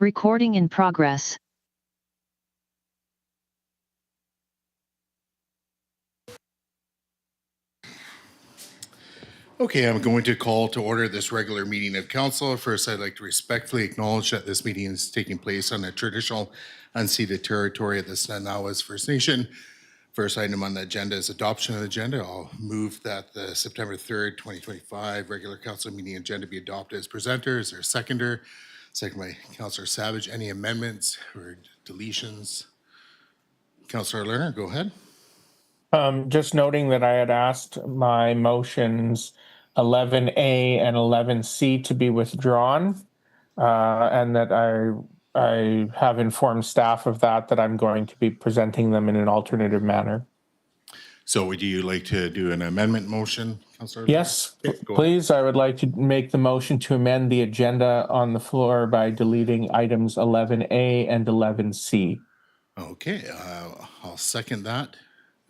Recording in progress. Okay, I'm going to call to order this regular meeting of council. First, I'd like to respectfully acknowledge that this meeting is taking place on the traditional unceded territory of the Snanawas First Nation. First item on the agenda is adoption of the agenda. I'll move that the September 3rd, 2025 regular council meeting agenda be adopted as presenter. Is there a seconder? Second by Councillor Savage. Any amendments or deletions? Councillor Lerner, go ahead. Just noting that I had asked my motions 11A and 11C to be withdrawn, and that I have informed staff of that I'm going to be presenting them in an alternative manner. So would you like to do an amendment motion, Councillor? Yes, Okay, please. I would like to make the motion to amend the agenda on the floor by deleting items 11A and 11C. Okay, I'll second that.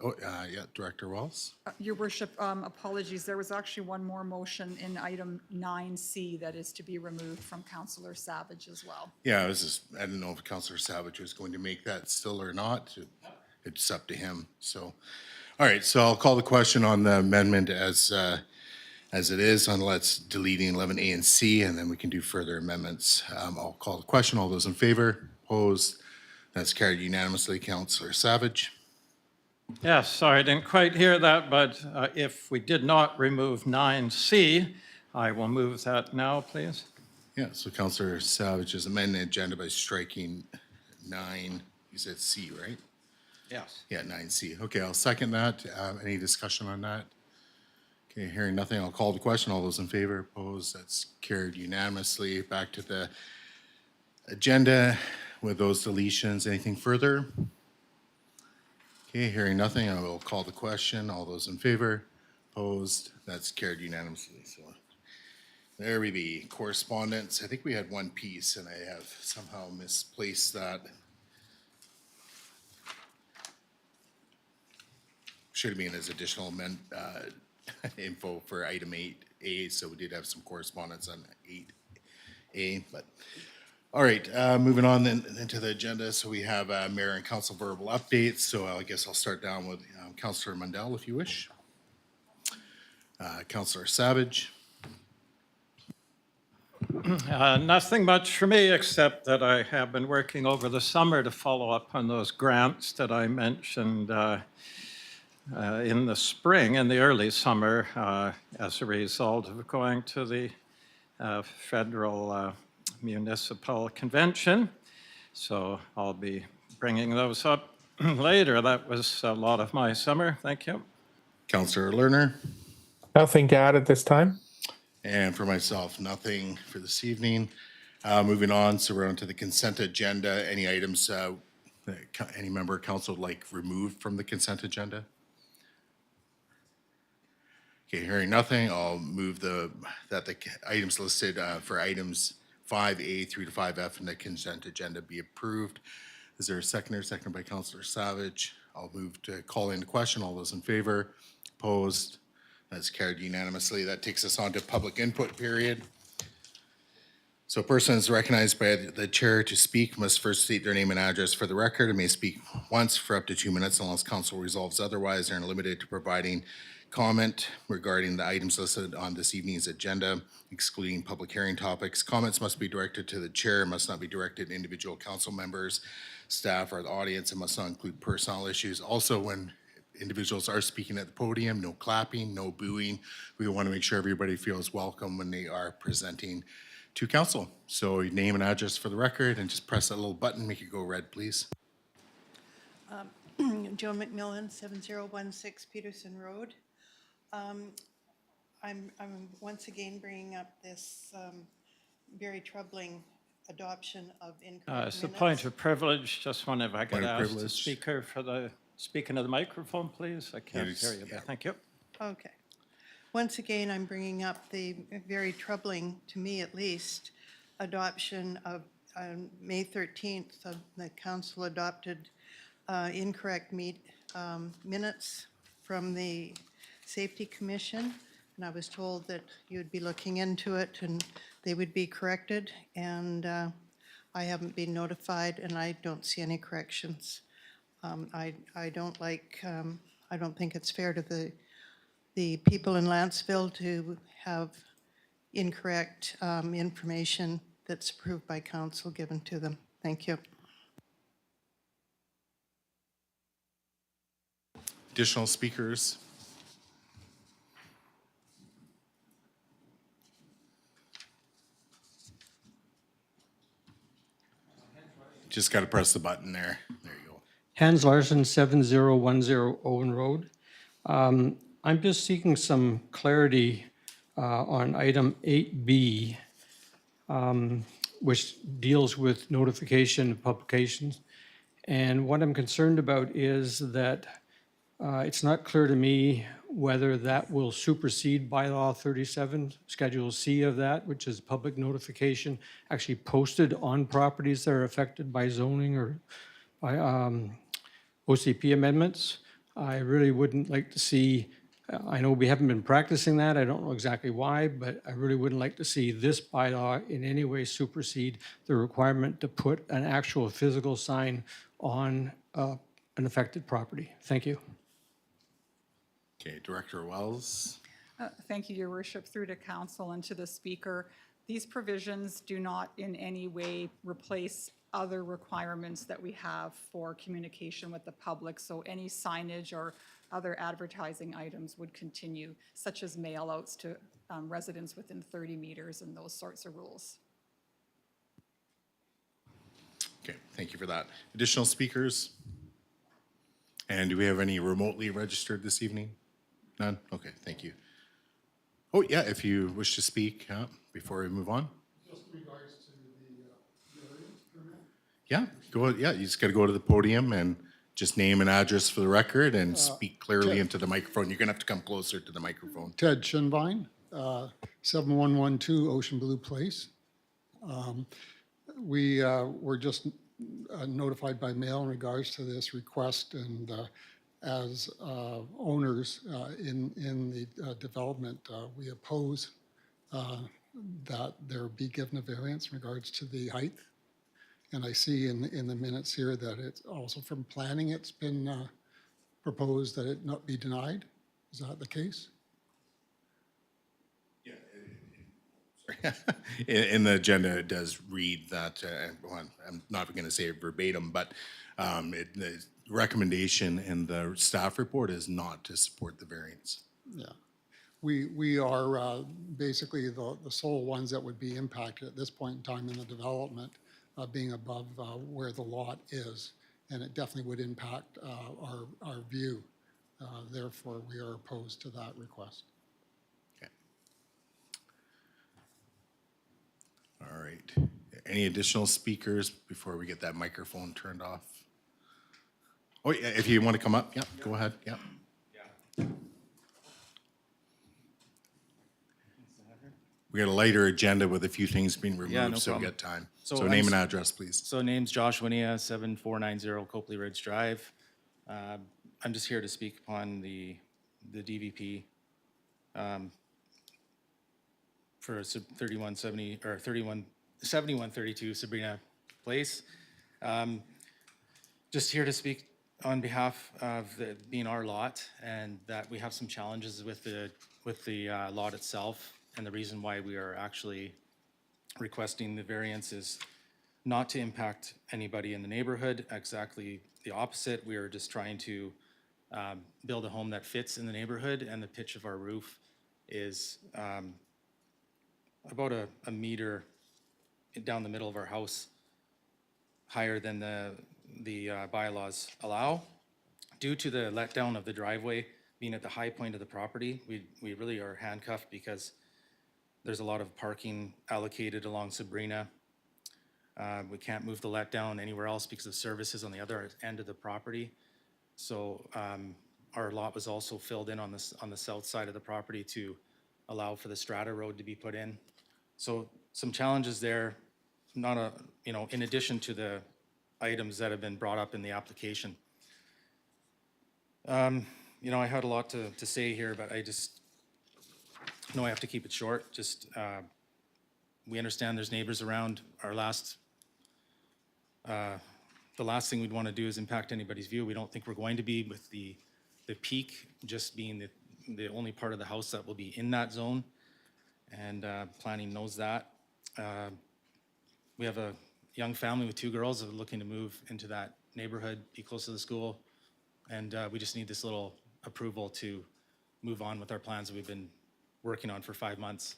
Oh, yeah, Director Wells. Your Worship, apologies. There was actually one more motion in item 9C that is to be removed from Councillor Savage as well. Yeah, I didn't know if Councillor Savage was going to make that still or not. It's up to him. So, all right. So I'll call the question on the amendment as it is, on let's deleting 11A and C, and then we can do further amendments. I'll call the question. All those in favor? Opposed? That's carried unanimously. Councillor Savage. Yes, sorry, I didn't quite hear that, but if we did not remove 9C, I will move that now, please. Yeah, so Councillor Savage is amending the agenda by striking 9, you said C, right? Yes. Yeah, 9C. Okay, I'll second that. Any discussion on that? Okay, hearing nothing, I'll call the question. All those in favor, opposed? That's carried unanimously. Back to the agenda with those deletions. Anything further? Okay, hearing nothing, I will call the question. All those in favor, opposed? That's carried unanimously. So there we be. Correspondence. I think we had one piece, and I have somehow misplaced that. Should have been as additional info for item 8A. So we did have some correspondence on 8A, but. All right, moving on then into the agenda. So we have Mayor and Council verbal updates. So I guess I'll start down with Councillor Mundell, if you wish. Councillor Savage. Nothing much for me, except that I have been working over the summer to follow up on those grants that I mentioned in the spring, in the early summer, as a result of going to the federal municipal convention. So I'll be bringing those up later. That was a lot of my summer. Thank you. Councillor Lerner. Nothing to add at this time. And for myself, nothing for this evening. Moving on, so we're on to the consent agenda. Any items that any member of council would like removed from the consent agenda? Okay, hearing nothing, I'll move that the items listed for items 5A through to 5F in the consent agenda be approved. Is there a seconder? Seconded by Councillor Savage. I'll move to call into question. All those in favor? Opposed? That's carried unanimously. That takes us on to public input period. So a person is recognized by the chair to speak must first state their name and address for the record and may speak once for up to 2 minutes unless council resolves otherwise. They're limited to providing comment regarding the items listed on this evening's agenda, excluding public hearing topics. Comments must be directed to the chair and must not be directed to individual council members, staff, or the audience, and must not include personal issues. Also, when individuals are speaking at the podium, no clapping, no booing. We want to make sure everybody feels welcome when they are presenting to council. So your name and address for the record, and just press that little button, make it go red, please. Joe McMillan, 7016 Peterson Road. I'm once again bringing up this very troubling adoption of incorrect It's a minutes. point of privilege. Just wonder if I could Point of ask the privilege. speaker for the speaking of the microphone, please. I can't Yes, hear you there. yeah. Thank you. Okay. Once again, I'm bringing up the very troubling, to me at least, adoption of May 13th, the council adopted incorrect minutes from the Safety Commission. And I was told that you'd be looking into it and they would be corrected. And I haven't been notified, and I don't see any corrections. I don't like, I don't think it's fair to the people in Lantzville to have incorrect information that's approved by council given to them. Thank you. Additional speakers? Just got to press the button there. There you go. Hans Larson, 7010 Owen Road. I'm just seeking some clarity on item 8B, which deals with notification of publications. And what I'm concerned about is that it's not clear to me whether that will supersede bylaw 37, Schedule C of that, which is public notification actually posted on properties that are affected by zoning or by OCP amendments. I really wouldn't like to see, I know we haven't been practicing that, I don't know exactly why, but I really wouldn't like to see this bylaw in any way supersede the requirement to put an actual physical sign on an affected property. Thank you. Okay, Director Wells. Thank you, Your Worship, through to council and to the speaker. These provisions do not in any way replace other requirements that we have for communication with the public. So any signage or other advertising items would continue, such as mail outs to residents within 30 meters and those sorts of rules. Okay, thank you for that. Additional speakers? And do we have any remotely registered this evening? None? Okay, thank you. Oh, yeah, if you wish to speak before we move on. Just in regards to the variance permit? Yeah, you just got to go to the podium and just name and address for the record and speak clearly into the microphone. You're going to have to come closer to the microphone. Ted Shinvine, 7112 Ocean Blue Place. We were just notified by mail in regards to this request, and as owners in the development, we oppose that there be given a variance in regards to the height. And I see in the minutes here that it's also from planning, it's been proposed that it not be denied. Is that the case? In the agenda, it does read that, well, I'm not going to say it verbatim, but the recommendation in the staff report is not to support the variance. Yeah. We are basically the sole ones that would be impacted at this point in time in the development, being above where the lot is, and it definitely would impact our view. Therefore, we are opposed to that request. Okay. All right. Any additional speakers before we get that microphone turned off? Oh, yeah, if you want to come up, yeah, go ahead, yeah. We got a lighter agenda with a few things being removed, no so we problem. got time. So So I'm name s- and address, please. So name's Josh Winia, 7490 Copley Ridge Drive. I'm just here to speak upon the DVP for 3170 or 7132 Sabrina Place. Just here to speak on behalf of it being our lot, and that we have some challenges with the lot itself, and the reason why we are actually requesting the variance is not to impact anybody in the neighborhood, exactly the opposite. We are just trying to build a home that fits in the neighborhood, and the pitch of our roof is about a meter down the middle of our house, higher than the bylaws allow. Due to the letdown of the driveway being at the high point of the property, we really are handcuffed because there's a lot of parking allocated along Sabrina. We can't move the letdown anywhere else because of services on the other end of the property. So our lot was also filled in on the south side of the property to allow for the strata road to be put in. So some challenges there, in addition to the items that have been brought up in the application. I had a lot to say here, but I just know I have to keep it short. Just we understand there's neighbors around. Our last The last thing we'd want to do is impact anybody's view. We don't think we're going to be, with the peak just being the only part of the house that will be in that zone, and planning knows that. We have a young family with 2 girls that are looking to move into that neighborhood, be close to the school, and we just need this little approval to move on with our plans that we've been working on for 5 months,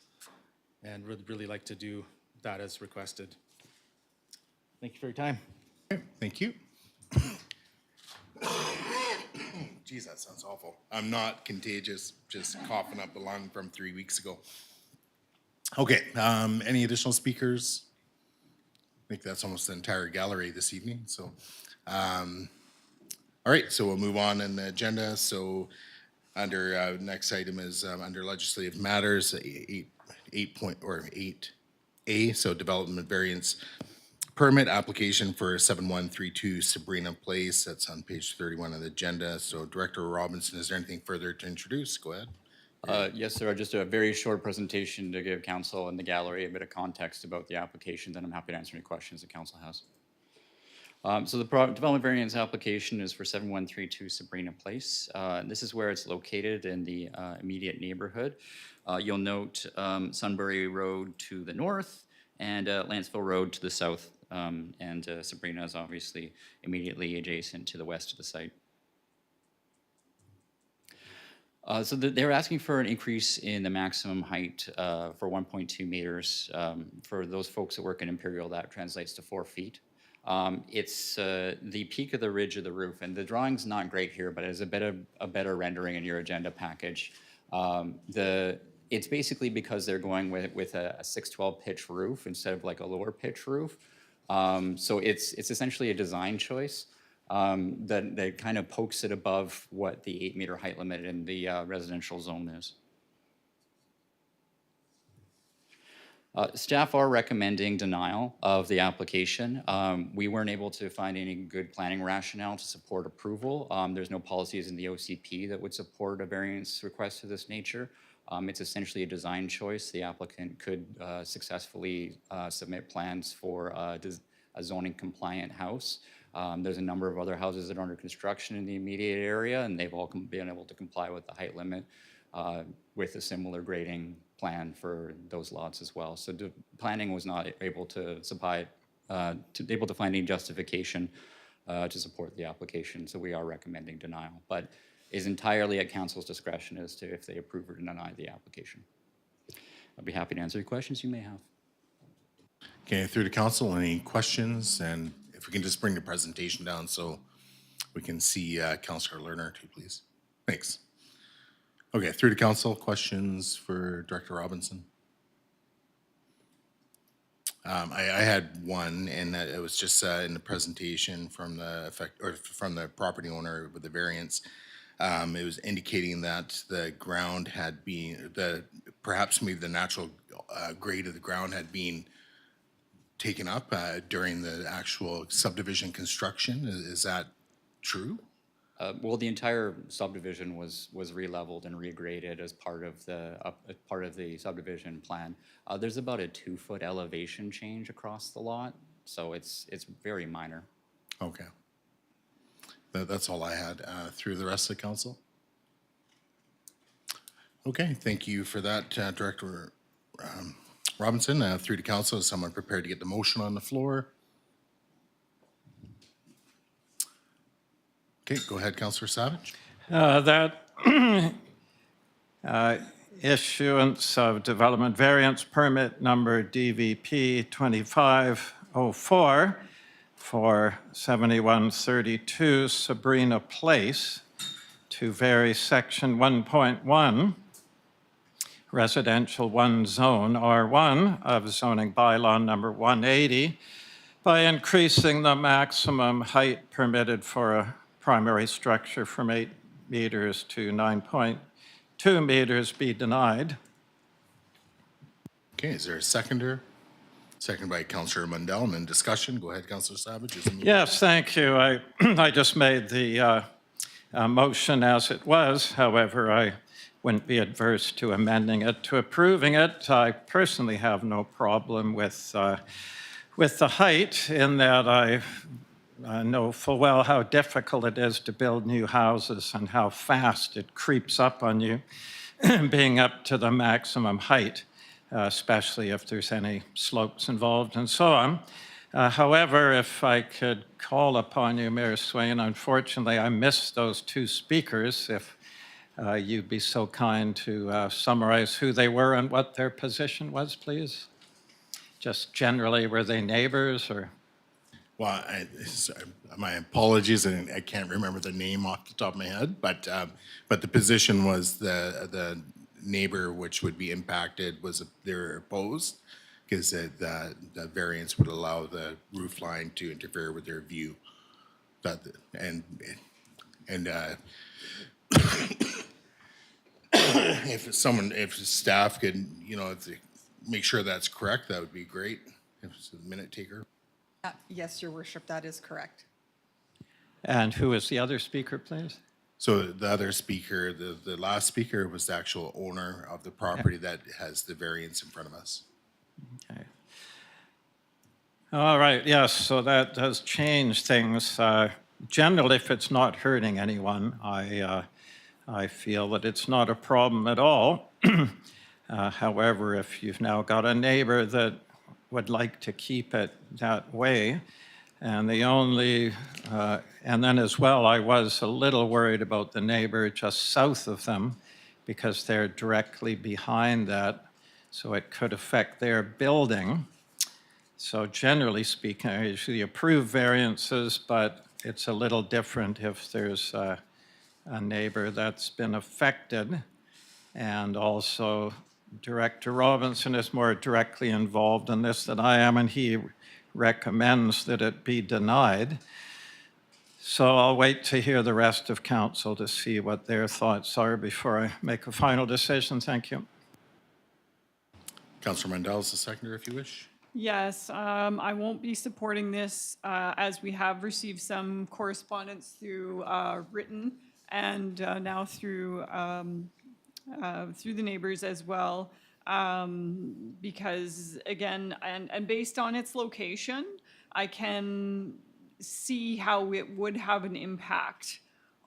and would really like to do that as requested. Thank you for your time. Okay, thank you. Geez, that sounds awful. I'm not contagious, just coughing up a lung from 3 weeks ago. Okay, any additional speakers? I think that's almost the entire gallery this evening, so. All right, so we'll move on in the agenda. So under, next item is under legislative matters, 8A, so development variance permit application for 7132 Sabrina Place. That's on page 31 of the agenda. So Director Robinson, is there anything further to introduce? Go ahead. Yes, sir. Just a very short presentation to give council and the gallery a bit of context about the application, then I'm happy to answer any questions that council has. So the development variance application is for 7132 Sabrina Place. This is where it's located in the immediate neighborhood. You'll note Sunbury Road to the north and Lantzville Road to the south. And Sabrina is obviously immediately adjacent to the west of the site. So they're asking for an increase in the maximum height for 1.2 meters. For those folks that work in Imperial, that translates to 4 feet. It's the peak of the ridge of the roof, and the drawing's not great here, but it's a better rendering in your agenda package. It's basically because they're going with a 612 pitch roof instead of like a lower pitch roof. So it's essentially a design choice that kind of pokes it above what the 8-meter height limit in the residential zone is. Staff are recommending denial of the application. We weren't able to find any good planning rationale to support approval. There's no policies in the OCP that would support a variance request of this nature. It's essentially a design choice. The applicant could successfully submit plans for a zoning compliant house. There's a number of other houses that are under construction in the immediate area, and they've all been able to comply with the height limit with a similar grading plan for those lots as well. So the planning was not able to find any justification to support the application. So we are recommending denial, but is entirely at council's discretion as to if they approve or deny the application. I'd be happy to answer any questions you may have. Okay, through to council, any questions? And if we can just bring the presentation down so we can see Councillor Lerner too, please. Thanks. Okay, through to council, questions for Director Robinson? I had one, and it was just in the presentation from the property owner with the variance. It was indicating that the ground had been, perhaps maybe the natural grade of the ground had been taken up during the actual subdivision construction. Is that true? Well, the entire subdivision was re-leveled and regraded as part of the subdivision plan. There's about a 2-foot elevation change across the lot, so it's very minor. Okay. That's all I had. Through the rest of the council? Okay, thank you for that, Director Robinson. Through to council, is someone prepared to get the motion on the floor? Okay, go ahead, Councillor Savage. That issuance of development variance permit number DVP 2504 for 7132 Sabrina Place to vary section 1.1 residential 1 zone R1 of zoning bylaw number 180 by increasing the maximum height permitted for a primary structure from 8 meters to 9.2 meters be denied. Okay, is there a seconder? Second by Councillor Mundell, and then discussion. Go ahead, Councillor Savage. Yes, thank you. I just made the motion as it was. However, I wouldn't be adverse to amending it to approving it. I personally have no problem with with the height, in that I know full well how difficult it is to build new houses and how fast it creeps up on you, being up to the maximum height, especially if there's any slopes involved and so on. However, if I could call upon you, Mayor Swain, unfortunately I missed those two speakers. If you'd be so kind to summarize who they were and what their position was, please. Just generally, were they neighbors or? Well, my apologies, and I can't remember the name off the top of my head, but the position was the neighbor which would be impacted was they're opposed because the variance would allow the roof line to interfere with their view. But if staff could, if they make sure that's correct, that would be great. If it's a minute taker. Yes, Your Worship, that is correct. And who is the other speaker, please? So the other speaker, the last speaker was the actual owner of the property that has the variance in front of us. Okay. All right, yes, so that does change things. Generally, if it's not hurting anyone, I feel that it's not a problem at all. However, if you've now got a neighbor that would like to keep it that way, and and then as well, I was a little worried about the neighbor just south of them because they're directly behind that, so it could affect their building. So generally speaking, I usually approve variances, but it's a little different if there's a neighbor that's been affected. And also, Director Robinson is more directly involved in this than I am, and he recommends that it be denied. So I'll wait to hear the rest of council to see what their thoughts are before I make a final decision. Thank you. Councillor Mandel is the seconder, if you wish. Yes, I won't be supporting this as we have received some correspondence through written and now through the neighbors as well. Because again, and based on its location, I can see how it would have an impact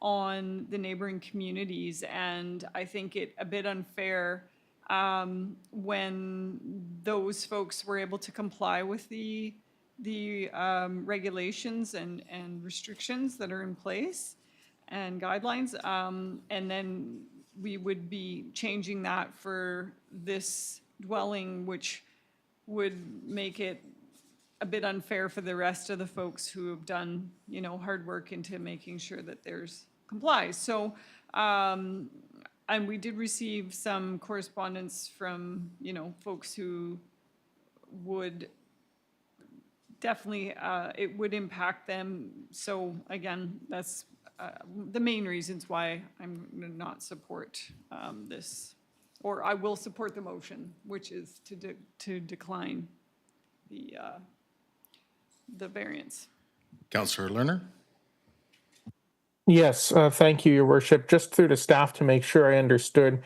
on the neighboring communities. And I think it a bit unfair when those folks were able to comply with the regulations and restrictions that are in place and guidelines, and then we would be changing that for this dwelling, which would make it a bit unfair for the rest of the folks who have done, hard work into making sure that there's complies. So, and we did receive some correspondence from, folks who would definitely, it would impact them. So again, that's the main reasons why I'm going to not support this, or I will support the motion, which is to decline the variance. Councillor Lerner? Yes, thank you, Your Worship. Just through to staff to make sure I understood.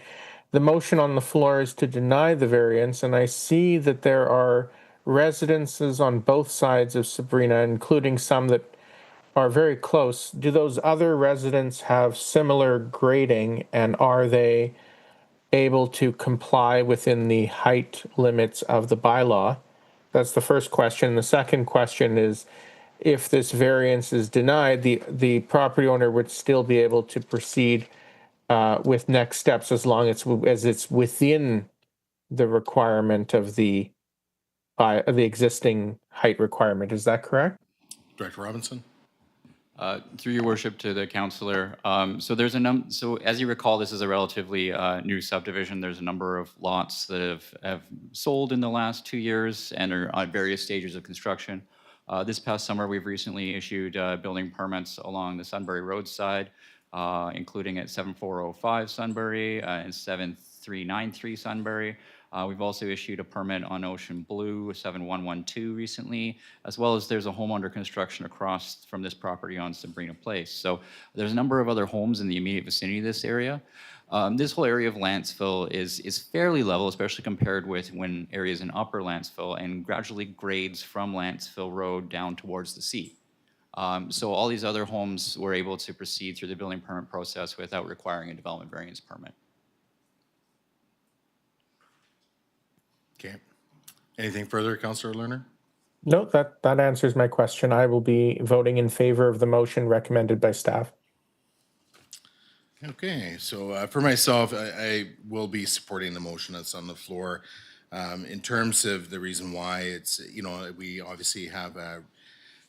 The motion on the floor is to deny the variance, and I see that there are residences on both sides of Sabrina, including some that are very close. Do those other residents have similar grading, and are they able to comply within the height limits of the bylaw? That's the first question. The second question is, if this variance is denied, the property owner would still be able to proceed with next steps as long as it's within the requirement of the existing height requirement. Is that correct? Director Robinson? Through your worship to the councillor, so there's so as you recall, this is a relatively new subdivision. There's a number of lots that have sold in the last 2 years and are at various stages of construction. This past summer, we've recently issued building permits along the Sunbury Road side, including at 7405 Sunbury and 7393 Sunbury. We've also issued a permit on Ocean Blue 7112 recently, as well as there's a home under construction across from this property on Sabrina Place. So there's a number of other homes in the immediate vicinity of this area. This whole area of Lantzville is fairly level, especially compared with when areas in Upper Lantzville, and gradually grades from Lantzville Road down towards the sea. So all these other homes were able to proceed through the building permit process without requiring a development variance permit. Okay. Anything further, Councillor Lerner? No, that answers my question. I will be voting in favor of the motion recommended by staff. Okay, so for myself, I will be supporting the motion that's on the floor. In terms of the reason why, it's, you know, we obviously have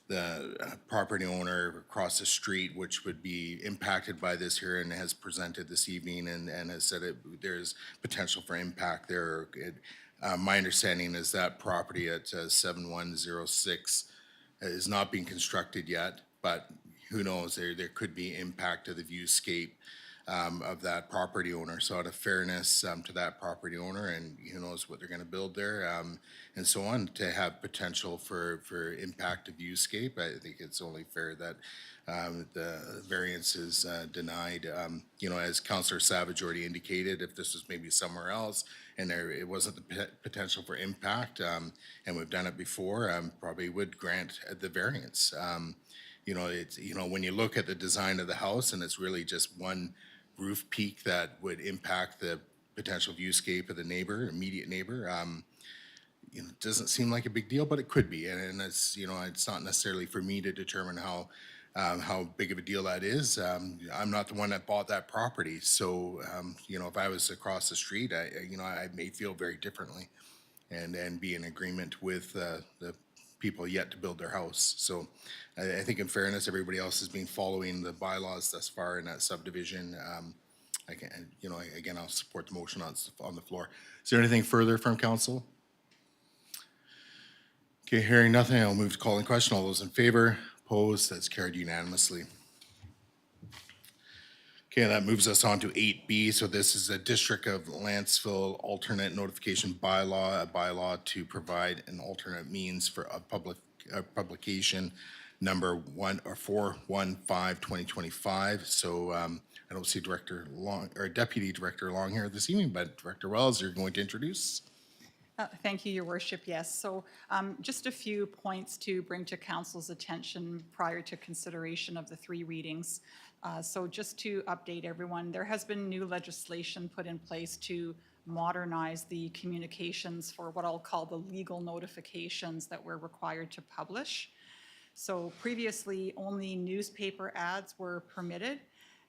the property owner across the street, which would be impacted by this here and has presented this evening and has said there's potential for impact there. My understanding is that property at 7106 is not being constructed yet, but who knows, there could be impact to the viewscape of that property owner. So out of fairness to that property owner, and who knows what they're going to build there, and so on, to have potential for impact to viewscape, I think it's only fair that the variance is denied. You know, as Councillor Savage already indicated, if this was maybe somewhere else and it wasn't the potential for impact, and we've done it before, probably would grant the variance. You know, it's, you know, when you look at the design of the house and it's really just one roof peak that would impact the potential viewscape of the neighbor, immediate neighbor, you know, it doesn't seem like a big deal, but it could be. And it's, you know, it's not necessarily for me to determine how big of a deal that is. I'm not the one that bought that property. So, you know, if I was across the street, you know, I may feel very differently and be in agreement with the people yet to build their house. So I think in fairness, everybody else has been following the bylaws thus far in that subdivision. I can, you know, again, I'll support the motion on the floor. Is there anything further from council? Okay, hearing nothing, I'll move to call in question. All those in favor, opposed, that's carried unanimously. Okay, that moves us on to 8B. So this is a District of Lantzville alternate notification bylaw, a bylaw to provide an alternate means for a publication number 415-2025. So I don't see Director Long or Deputy Director Long here this evening, but Director Wells, you're going to introduce. Thank you, Your Worship. Yes. So just a few points to bring to Council's attention prior to consideration of the three readings. So just to update everyone, there has been new legislation put in place to modernize the communications for what I'll call the legal notifications that we're required to publish. So previously, only newspaper ads were permitted.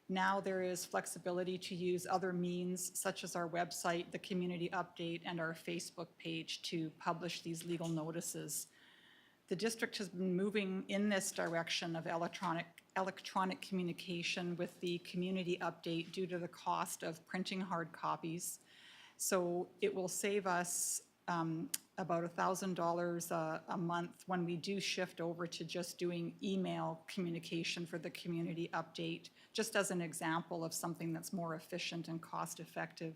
Now there is flexibility to use other means such as our website, the community update, and our Facebook page to publish these legal notices. The district has been moving in this direction of electronic communication with the community update due to the cost of printing hard copies. So it will save us about $1,000 a month when we do shift over to just doing email communication for the community update, just as an example of something that's more efficient and cost effective.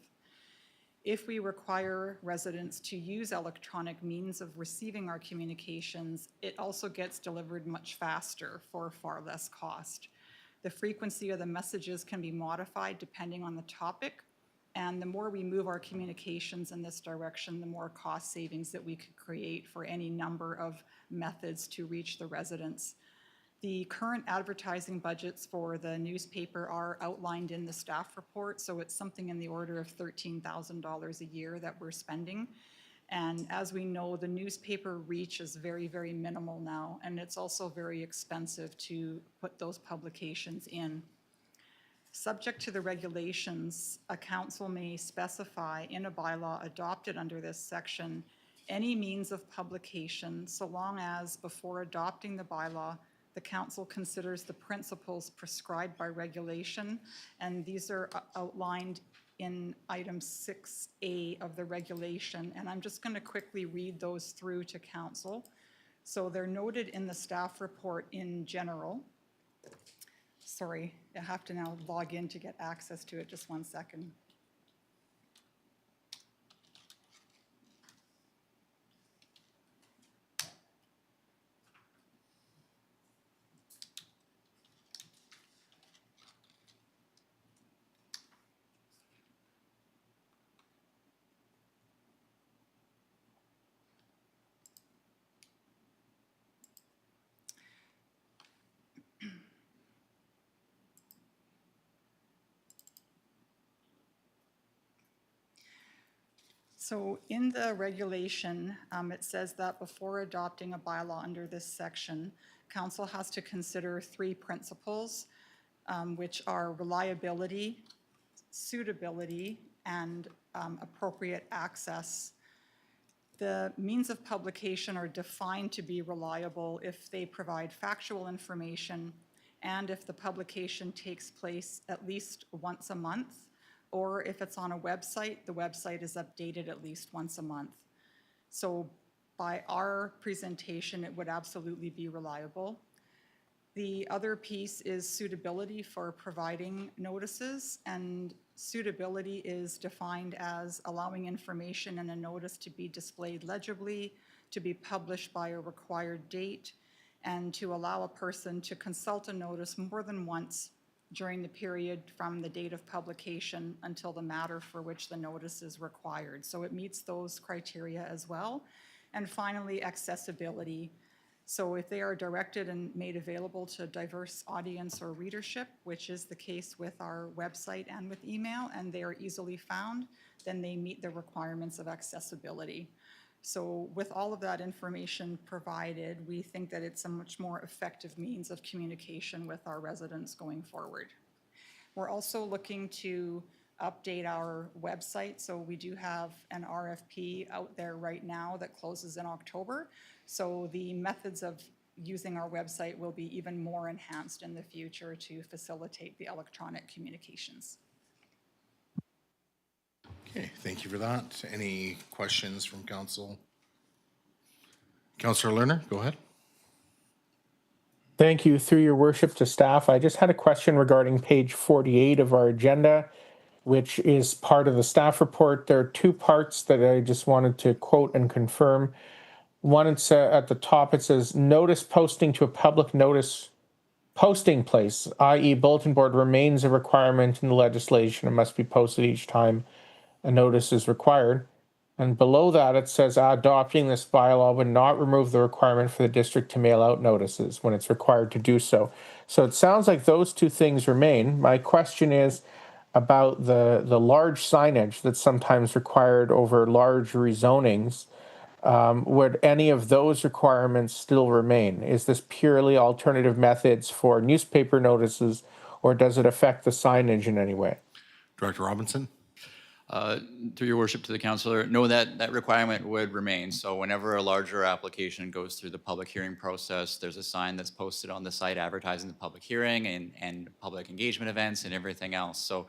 If we require residents to use electronic means of receiving our communications, it also gets delivered much faster for far less cost. The frequency of the messages can be modified depending on the topic, and the more we move our communications in this direction, the more cost savings that we could create for any number of methods to reach the residents. The current advertising budgets for the newspaper are outlined in the staff report, so it's something in the order of $13,000 a year that we're spending. And as we know, the newspaper reach is very, very minimal now, and it's also very expensive to put those publications in. Subject to the regulations, a council may specify in a bylaw adopted under this section any means of publication so long as, before adopting the bylaw, the council considers the principles prescribed by regulation, and these are outlined in item 6A of the regulation. And I'm just going to quickly read those through to council. So they're noted in the staff report in general. Sorry, I have to now log in to get access to it. Just one second. So in the regulation, it says that before adopting a bylaw under this section, council has to consider 3 principles, which are reliability, suitability, and appropriate access. The means of publication are defined to be reliable if they provide factual information and if the publication takes place at least once a month, or if it's on a website, the website is updated at least once a month. So by our presentation, it would absolutely be reliable. The other piece is suitability for providing notices, and suitability is defined as allowing information in a notice to be displayed legibly, to be published by a required date, and to allow a person to consult a notice more than once during the period from the date of publication until the matter for which the notice is required. So it meets those criteria as well. And finally, accessibility. So if they are directed and made available to a diverse audience or readership, which is the case with our website and with email, and they are easily found, then they meet the requirements of accessibility. So with all of that information provided, we think that it's a much more effective means of communication with our residents going forward. We're also looking to update our website. So we do have an RFP out there right now that closes in October. So the methods of using our website will be even more enhanced in the future to facilitate the electronic communications. Okay, thank you for that. Any questions from council? Councillor Lerner, go ahead. Thank you. Through your worship to staff, I just had a question regarding page 48 of our agenda, which is part of the staff report. There are 2 parts that I just wanted to quote and confirm. One, it's at the top, it says, notice posting to a public notice posting place, i.e. bulletin board, remains a requirement in the legislation and must be posted each time a notice is required. And below that, it says adopting this bylaw would not remove the requirement for the district to mail out notices when it's required to do so. So it sounds like those 2 things remain. My question is about the large signage that's sometimes required over large rezonings. Would any of those requirements still remain? Is this purely alternative methods for newspaper notices, or does it affect the signage in any way? Director Robinson? Through your worship to the councillor, no, that requirement would remain. So whenever a larger application goes through the public hearing process, there's a sign that's posted on the site advertising the public hearing and public engagement events and everything else. So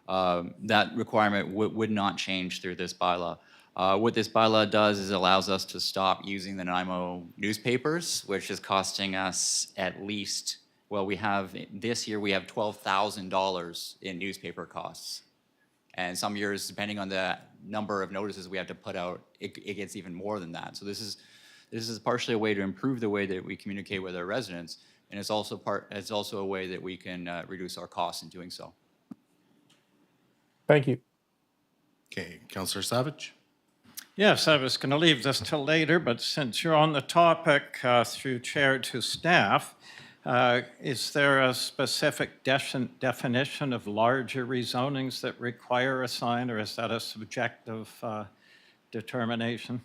that requirement would not change through this bylaw. What this bylaw does is allows us to stop using the NIMO newspapers, which is costing us at least, well, this year we have $12,000 in newspaper costs. And some years, depending on the number of notices we have to put out, it gets even more than that. So this is partially a way to improve the way that we communicate with our residents, and it's also a way that we can reduce our costs in doing so. Thank you. Okay, Councillor Savage? Yes, I was going to leave this till later, but since you're on the topic, through chair to staff, is there a specific definition of larger rezonings that require a sign, or is that a subjective determination?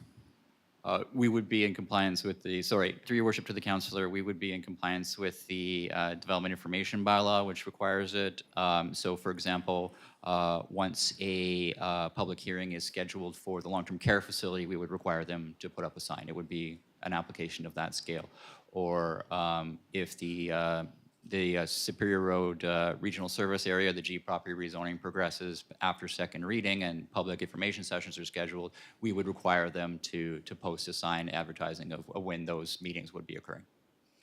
We would be in compliance with through your worship to the councillor, we would be in compliance with the development information bylaw, which requires it. So for example, once a public hearing is scheduled for the long-term care facility, we would require them to put up a sign. It would be an application of that scale. Or if the Superior Road Regional Service Area, the G property rezoning progresses after second reading and public information sessions are scheduled, we would require them to post a sign advertising of when those meetings would be occurring.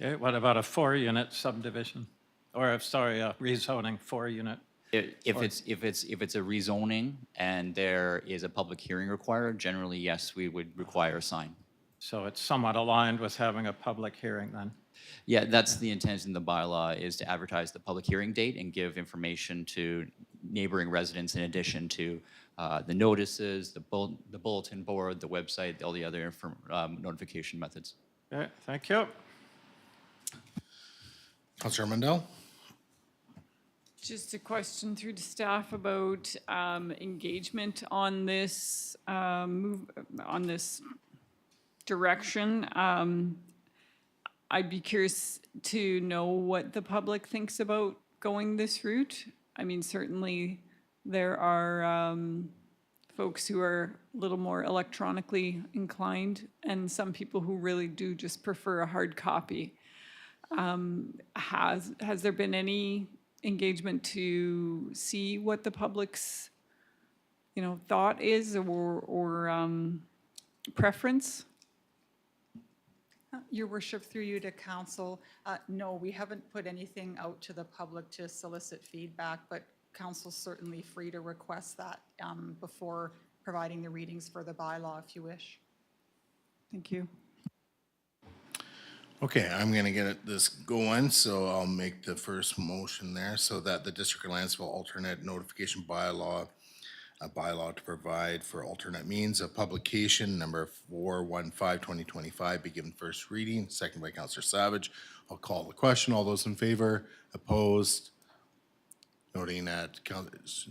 Okay, what about a 4-unit subdivision? Or, sorry, a rezoning 4-unit? If it's a rezoning and there is a public hearing required, generally, yes, we would require a sign. So it's somewhat aligned with having a public hearing then? Yeah, that's the intent in the bylaw, is to advertise the public hearing date and give information to neighboring residents in addition to the notices, the bulletin board, the website, all the other notification methods. Okay, thank you. Councillor Mandel? Just a question through to staff about engagement on this on this direction. I'd be curious to know what the public thinks about going this route. I mean, certainly there are folks who are a little more electronically inclined, and some people who really do just prefer a hard copy. Has there been any engagement to see what the public's, thought is or preference? Your worship, through you to council, no, we haven't put anything out to the public to solicit feedback, but council's certainly free to request that before providing the readings for the bylaw if you wish. Thank you. Okay, I'm gonna get this going, so I'll make the first motion there, so that the District of Lantzville alternate notification bylaw, a bylaw to provide for alternate means of publication, number 415/2025, be given first reading, second by Councillor Savage. I'll call the question. All those in favor? Opposed? Noting that,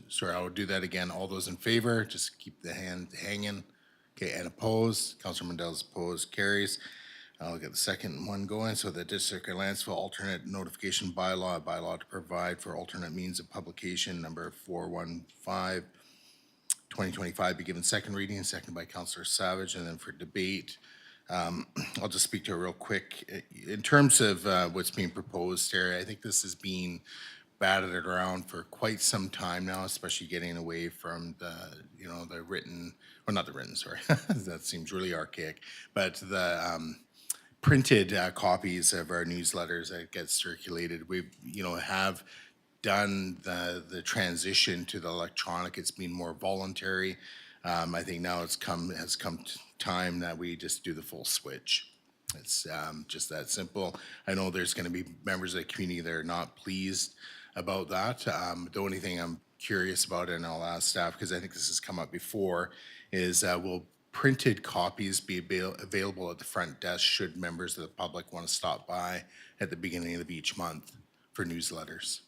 sorry, I will do that again. All those in favor, just keep the hand hanging. Okay, and opposed? Councillor Mandel's opposed, carries. I'll get the second one going. So the District of Lantzville alternate notification bylaw, a bylaw to provide for alternate means of publication, number 415/2025, be given second reading, second by Councillor Savage, and then for debate. I'll just speak to it real quick. In terms of what's being proposed here, I think this is being batted around for quite some time now, especially getting away from the, the written, or not the written, sorry, that seems really archaic, but the printed copies of our newsletters that get circulated. We, have done the transition to the electronic. It's been more voluntary. I think now has come time that we just do the full switch. It's just that simple. I know there's going to be members of the community that are not pleased about that. The only thing I'm curious about, and I'll ask staff, because I think this has come up before, is will printed copies be available at the front desk should members of the public want to stop by at the beginning of each month for newsletters?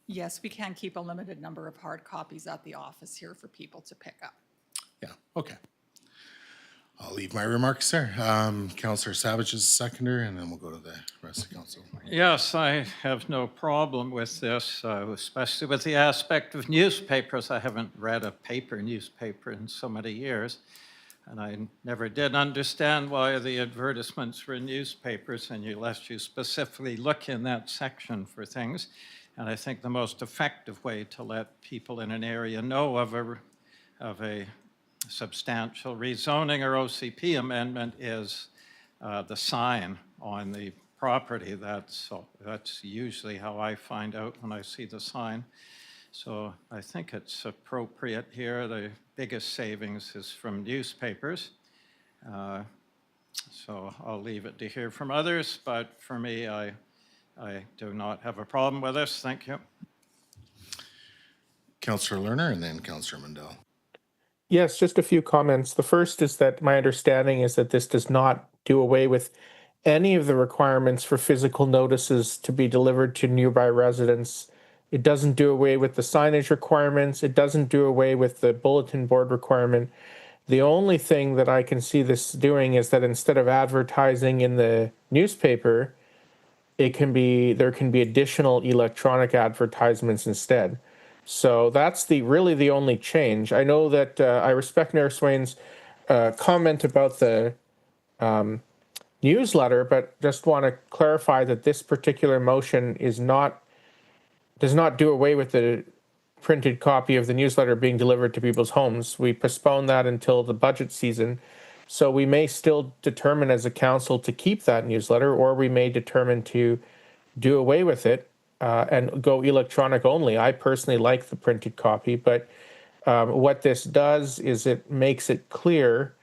Yes, we can keep a limited number of hard copies at the office here for people to pick up. Yeah, okay. I'll leave my remarks there. Councillor Savage is the seconder, and then we'll go to the rest of the council. Yes, I have no problem with this, especially with the aspect of newspapers. I haven't read a paper newspaper in so many years, and I never did understand why the advertisements were in newspapers, and unless you specifically look in that section for things. And I think the most effective way to let people in an area know of a substantial rezoning or OCP amendment is the sign on the property. That's usually how I find out when I see the sign. So I think it's appropriate here. The biggest savings is from newspapers. So I'll leave it to hear from others, but for me, I do not have a problem with this. Thank you. Councillor Lerner and then Councillor Mandel. Yes, just a few comments. The first is that my understanding is that this does not do away with any of the requirements for physical notices to be delivered to nearby residents. It doesn't do away with the signage requirements. It doesn't do away with the bulletin board requirement. The only thing that I can see this doing is that instead of advertising in the newspaper, there can be additional electronic advertisements instead. So that's really the only change. I know that I respect Mayor Swain's comment about the newsletter, but just want to clarify that this particular motion does not do away with the printed copy of the newsletter being delivered to people's homes. We postponed that until the budget season. So we may still determine as a council to keep that newsletter, or we may determine to do away with it and go electronic only. I personally like the printed copy, but what this does is it makes it clear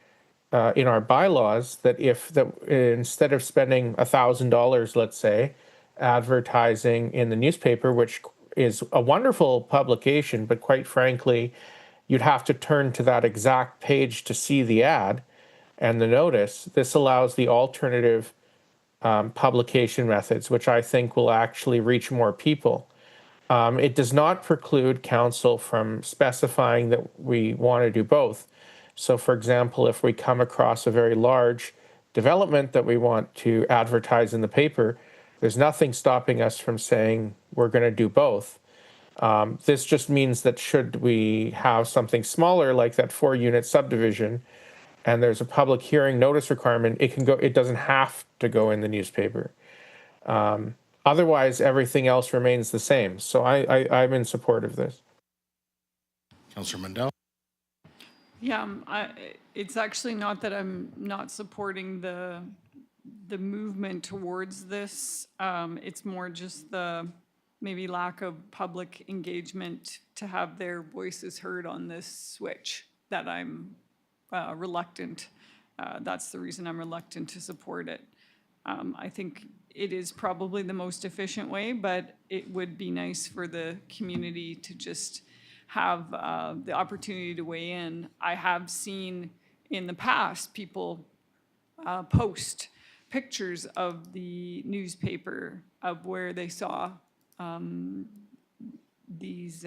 in our bylaws that instead of spending $1,000, let's say, advertising in the newspaper, which is a wonderful publication, but quite frankly, you'd have to turn to that exact page to see the ad and the notice. This allows the alternative publication methods, which I think will actually reach more people. It does not preclude council from specifying that we want to do both. So for example, if we come across a very large development that we want to advertise in the paper, there's nothing stopping us from saying we're going to do both. This just means that should we have something smaller like that 4-unit subdivision and there's a public hearing notice requirement, it doesn't have to go in the newspaper. Otherwise, everything else remains the same. So I'm in support of this. Councillor Mandel? Yeah, it's actually not that I'm not supporting the movement towards this. It's more just the maybe lack of public engagement to have their voices heard on this switch that I'm reluctant. That's the reason I'm reluctant to support it. I think it is probably the most efficient way, but it would be nice for the community to just have the opportunity to weigh in. I have seen in the past people post pictures of the newspaper of where they saw these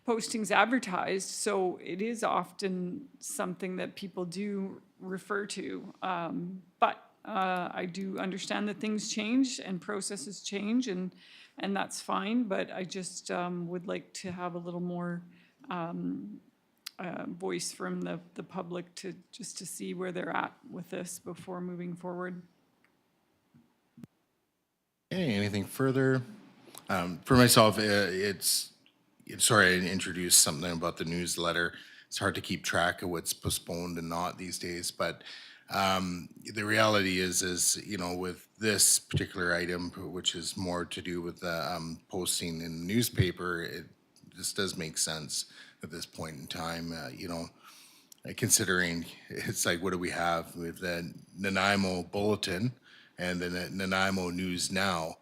postings advertised. So it is often something that people do refer to. But I do understand that things change and processes change, and that's fine. But I just would like to have a little more voice from the public to see where they're at with this before moving forward. Okay, anything further? For myself, sorry, I introduced something about the newsletter. It's hard to keep track of what's postponed and not these days, but the reality is, you know, with this particular item, which is more to do with the posting in the newspaper, this does make sense at this point in time, you know, considering it's like, what do we have? We have the Nanaimo Bulletin and the Nanaimo News Now.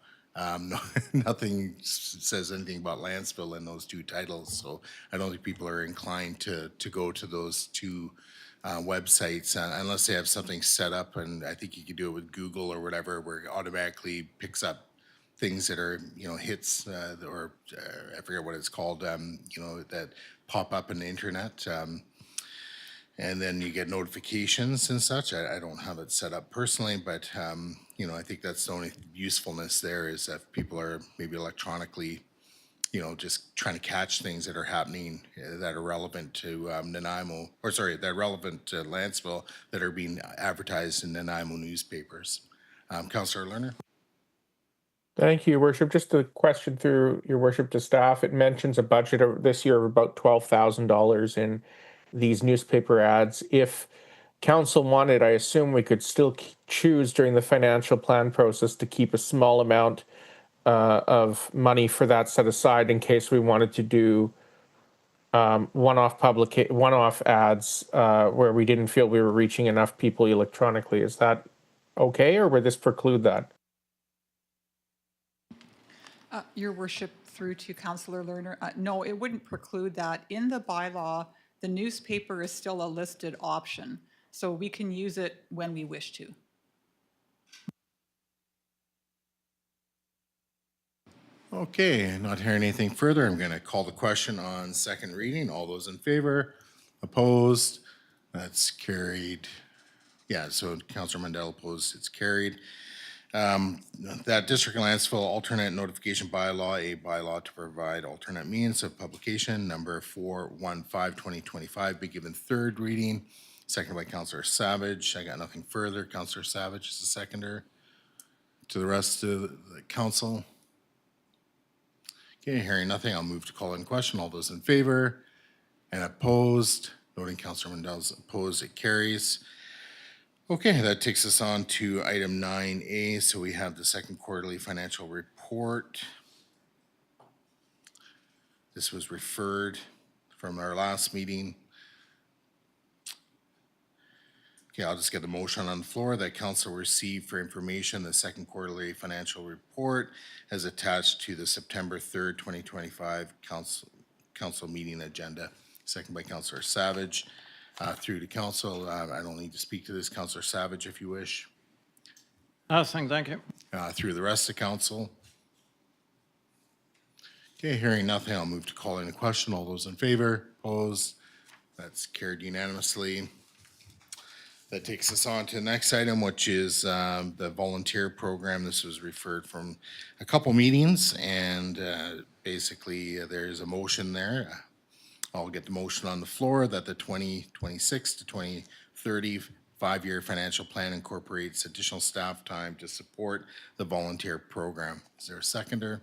Nothing says anything about Lantzville in those two titles, so I don't think people are inclined to go to those two websites unless they have something set up, and I think you could do it with Google or whatever, where it automatically picks up things that are, you know, hits or I forget what it's called, you know, that pop up in the internet. And then you get notifications and such. I don't have it set up personally, but you know, I think that's the only usefulness there is that people are maybe electronically, you know, just trying to catch things that are happening that are relevant to Nanaimo, or sorry, that are relevant to Lantzville that are being advertised in Nanaimo newspapers. Councillor Lerner? Thank you, Your Worship. Just a question through Your Worship to staff. It mentions a budget this year of about $12,000 in these newspaper ads. If council wanted, I assume we could still choose during the financial plan process to keep a small amount of money for that set aside in case we wanted to do one-off ads where we didn't feel we were reaching enough people electronically. Is that okay, or would this preclude that? Your Worship, through to Councillor Lerner, no, it wouldn't preclude that. In the bylaw, the newspaper is still a listed option, so we can use it when we wish to. Okay, not hearing anything further, I'm going to call the question on second reading. All those in favor? Opposed? That's carried. Yeah, so Councillor Mandel opposed, it's carried. That District of Lantzville alternate notification bylaw, a bylaw to provide alternate means of publication, number 415/2025, be given third reading. Seconded by Councillor Savage. I got nothing further. Councillor Savage is the seconder. To the rest of the council. Okay, hearing nothing, I'll move to call in question. All those in favor and opposed, noting Councillor Mandel's opposed, it carries. Okay, that takes us on to item 9A. So we have the second quarterly financial report. This was referred from our last meeting. Okay, I'll just get the motion on the floor that council receive for information the second quarterly financial report as attached to the September 3rd, 2025 council meeting agenda. Second by Councillor Savage. Through to council, I don't need to speak to this. Councillor Savage, if you wish. Nothing, thank you. Through the rest of council. Okay, hearing nothing, I'll move to calling the question. All those in favor, opposed? That's carried unanimously. That takes us on to the next item, which is the volunteer program. This was referred from a couple meetings, and basically there's a motion there. I'll get the motion on the floor that the 2026 to 2030 5-year financial plan incorporates additional staff time to support the volunteer program. Is there a seconder?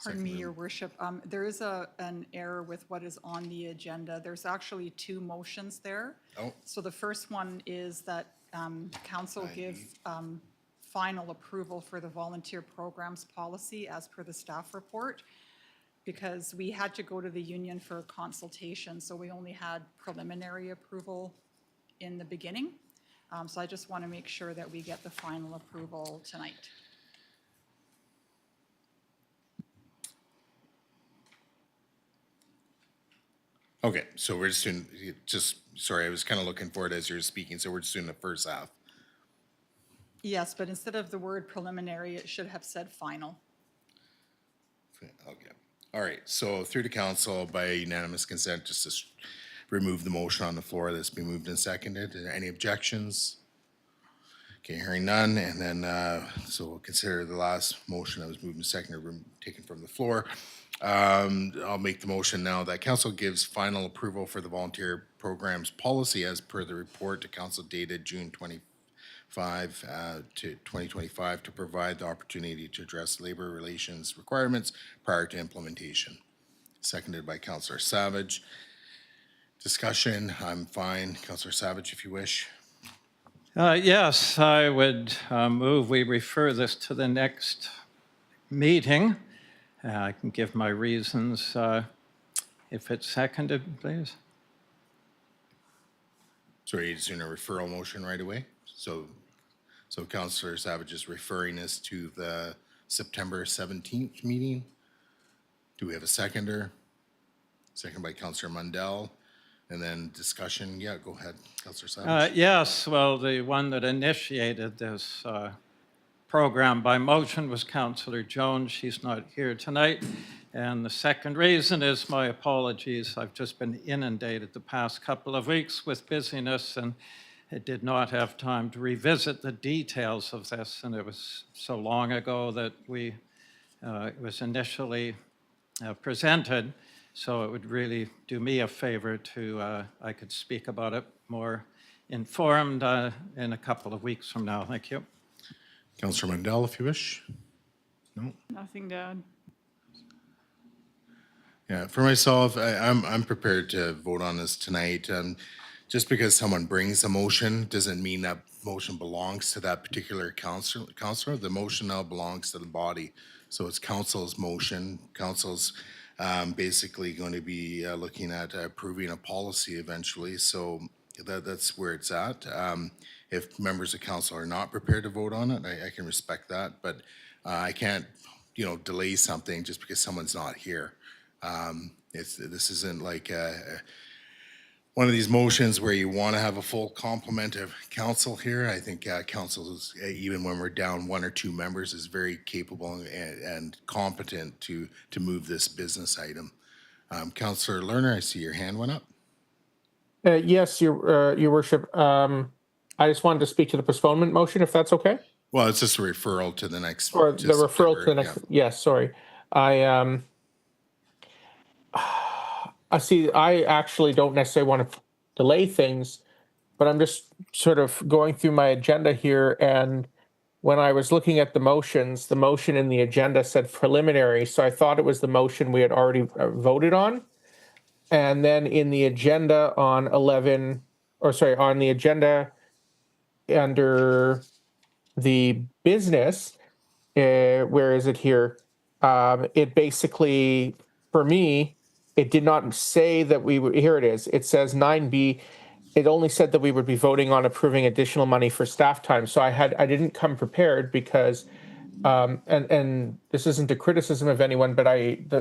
Pardon me, Your Worship. There is an error with what is on the agenda. There's actually two motions there. Oh. So the first one is that council give final approval for the volunteer programs policy as per the staff report, because we had to go to the union for consultation, so we only had preliminary approval in the beginning. So I just want to make sure that we get the final approval tonight. Okay, so we're just doing, sorry, I was kind of looking for it as you were speaking, so we're just doing the first half. Yes, but instead of the word preliminary, it should have said final. Okay, all right, so through to council by unanimous consent, just to remove the motion on the floor that's been moved and seconded. Any objections? Okay, hearing none, and then, so we'll consider the last motion that was moved and seconded, taken from the floor. I'll make the motion now that council gives final approval for the volunteer programs policy as per the report to council dated June 25 to 2025 to provide the opportunity to address labor relations requirements prior to implementation. Seconded by Councillor Savage. Discussion, I'm fine. Councillor Savage, if you wish. Yes, I would move we refer this to the next meeting. I can give my reasons if it's seconded, please. Sorry, you're just doing a referral motion right away? So Councillor Savage is referring us to the September 17th meeting. Do we have a seconder? Second by Councillor Mundell. And then discussion, yeah, go ahead, Councillor Savage. Yes, well, the one that initiated this program by motion was Councillor Jones. She's not here tonight. And the second reason is my apologies. I've just been inundated the past couple of weeks with busyness, and I did not have time to revisit the details of this. And it was so long ago that it was initially presented. So it would really do me a favor to, I could speak about it more informed in a couple of weeks from now. Thank you. Councillor Mundell, if you wish. No? Nothing to add. Yeah, for myself, I'm prepared to vote on this tonight. Just because someone brings a motion doesn't mean that motion belongs to that particular councillor. The motion now belongs to the body. So it's council's motion. Council's basically going to be looking at approving a policy eventually. So that's where it's at. If members of council are not prepared to vote on it, I can respect that, but I can't, delay something just because someone's not here. This isn't like one of these motions where you want to have a full complement of council here. I think council is, even when we're down one or two members, is very capable and competent to move this business item. Councillor Lerner, I see your hand went up. Yes, Your Worship. I just wanted to speak to the postponement motion, if that's okay. Well, it's just a referral to the next. Or the referral to the next. Yeah. Yes, sorry. I see. I actually don't necessarily want to delay things, but I'm just sort of going through my agenda here, and when I was looking at the motions, the motion in the agenda said preliminary, so I thought it was the motion we had already voted on. And then in the agenda on on the agenda under the business, where is it here? It basically, for me, it did not say that we would, here it is. It says 9B. It only said that we would be voting on approving additional money for staff time. So I didn't come prepared because, and this isn't a criticism of anyone, but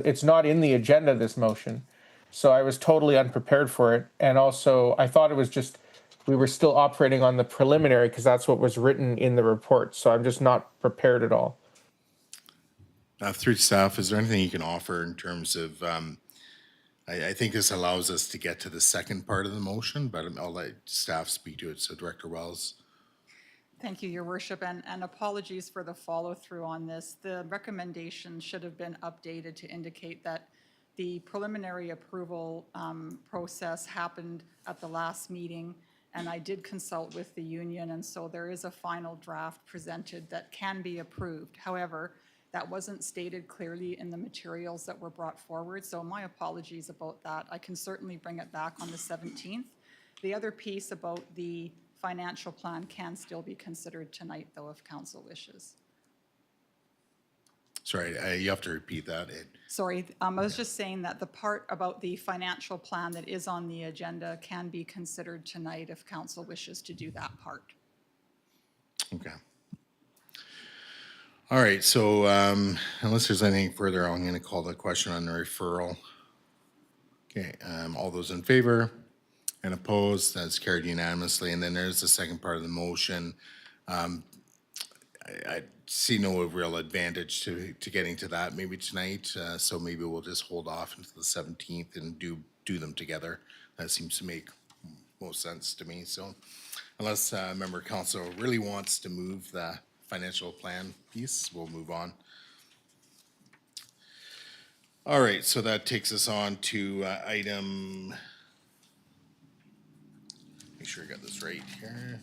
it's not in the agenda, this motion. So I was totally unprepared for it. And also I thought it was just, we were still operating on the preliminary because that's what was written in the report. So I'm just not prepared at all. Through staff, is there anything you can offer in terms of, I think this allows us to get to the second part of the motion, but I'll let staff speak to it. So Director Wells. Thank you, Your Worship, and apologies for the follow-through on this. The recommendation should have been updated to indicate that the preliminary approval process happened at the last meeting, and I did consult with the union, and so there is a final draft presented that can be approved. However, that wasn't stated clearly in the materials that were brought forward, so my apologies about that. I can certainly bring it back on the 17th. The other piece about the financial plan can still be considered tonight, though, if council wishes. Sorry, you have to repeat that. Sorry, I was just saying that the part about the financial plan that is on the agenda can be considered tonight if council wishes to do that part. Okay. All right, so unless there's anything further, I'm going to call the question on the referral. Okay, all those in favor and opposed, that's carried unanimously. And then there's the second part of the motion. I see no real advantage to getting to that maybe tonight, so maybe we'll just hold off until the 17th and do them together. That seems to make most sense to me. So unless a member of council really wants to move the financial plan piece, we'll move on. All right, so that takes us on to item, make sure I got this right here.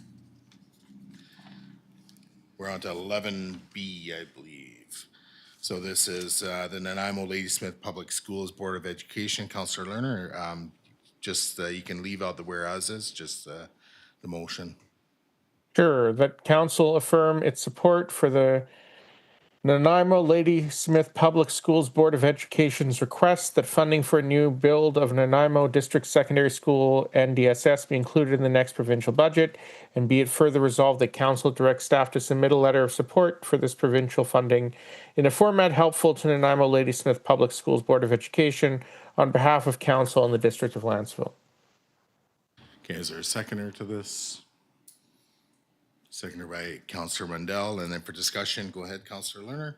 We're on to 11B, I believe. So this is the Nanaimo Ladysmith Public Schools Board of Education. Councillor Lerner, just you can leave out the whereases, just the motion. Sure, that council affirm its support for the Nanaimo Ladysmith Public Schools Board of Education's request that funding for a new build of Nanaimo District Secondary School NDSS be included in the next provincial budget, and be it further resolved that council directs staff to submit a letter of support for this provincial funding in a format helpful to Nanaimo Ladysmith Public Schools Board of Education on behalf of council and the District of Lantzville. Okay, is there a seconder to this? Seconded by Councillor Mundell, and then for discussion, go ahead, Councillor Lerner.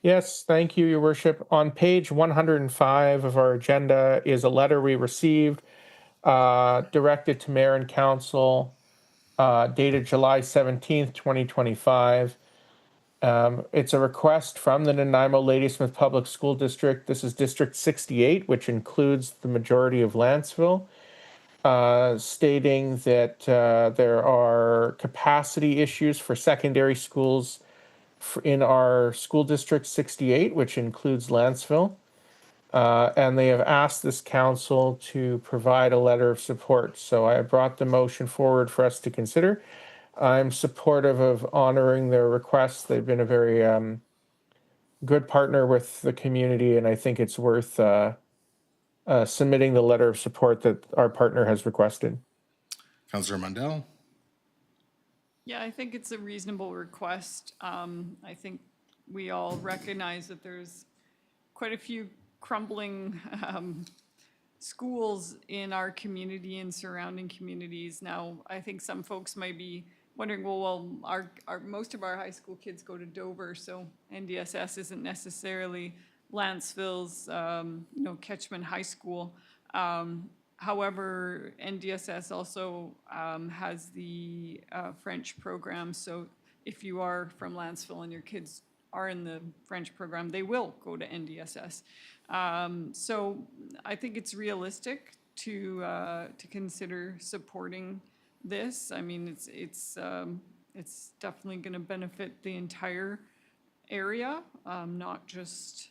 Yes, thank you, Your Worship. On page 105 of our agenda is a letter we received directed to Mayor and Council dated July 17th, 2025. It's a request from the Nanaimo Ladysmith Public School District. This is District 68, which includes the majority of Lantzville. Stating that there are capacity issues for secondary schools in our school district 68, which includes Lantzville. And they have asked this council to provide a letter of support. So I brought the motion forward for us to consider. I'm supportive of honoring their requests. They've been a very good partner with the community, and I think it's worth submitting the letter of support that our partner has requested. Councillor Mundell. Yeah, I think it's a reasonable request. I think we all recognize that there's quite a few crumbling schools in our community and surrounding communities. Now, I think some folks might be wondering, well, our most of our high school kids go to Dover, so NDSS isn't necessarily Lantzville's, Ketchman High School. However, NDSS also has the French program. So if you are from Lantzville and your kids are in the French program, they will go to NDSS. So I think it's realistic to consider supporting this. I mean, it's definitely going to benefit the entire area, not just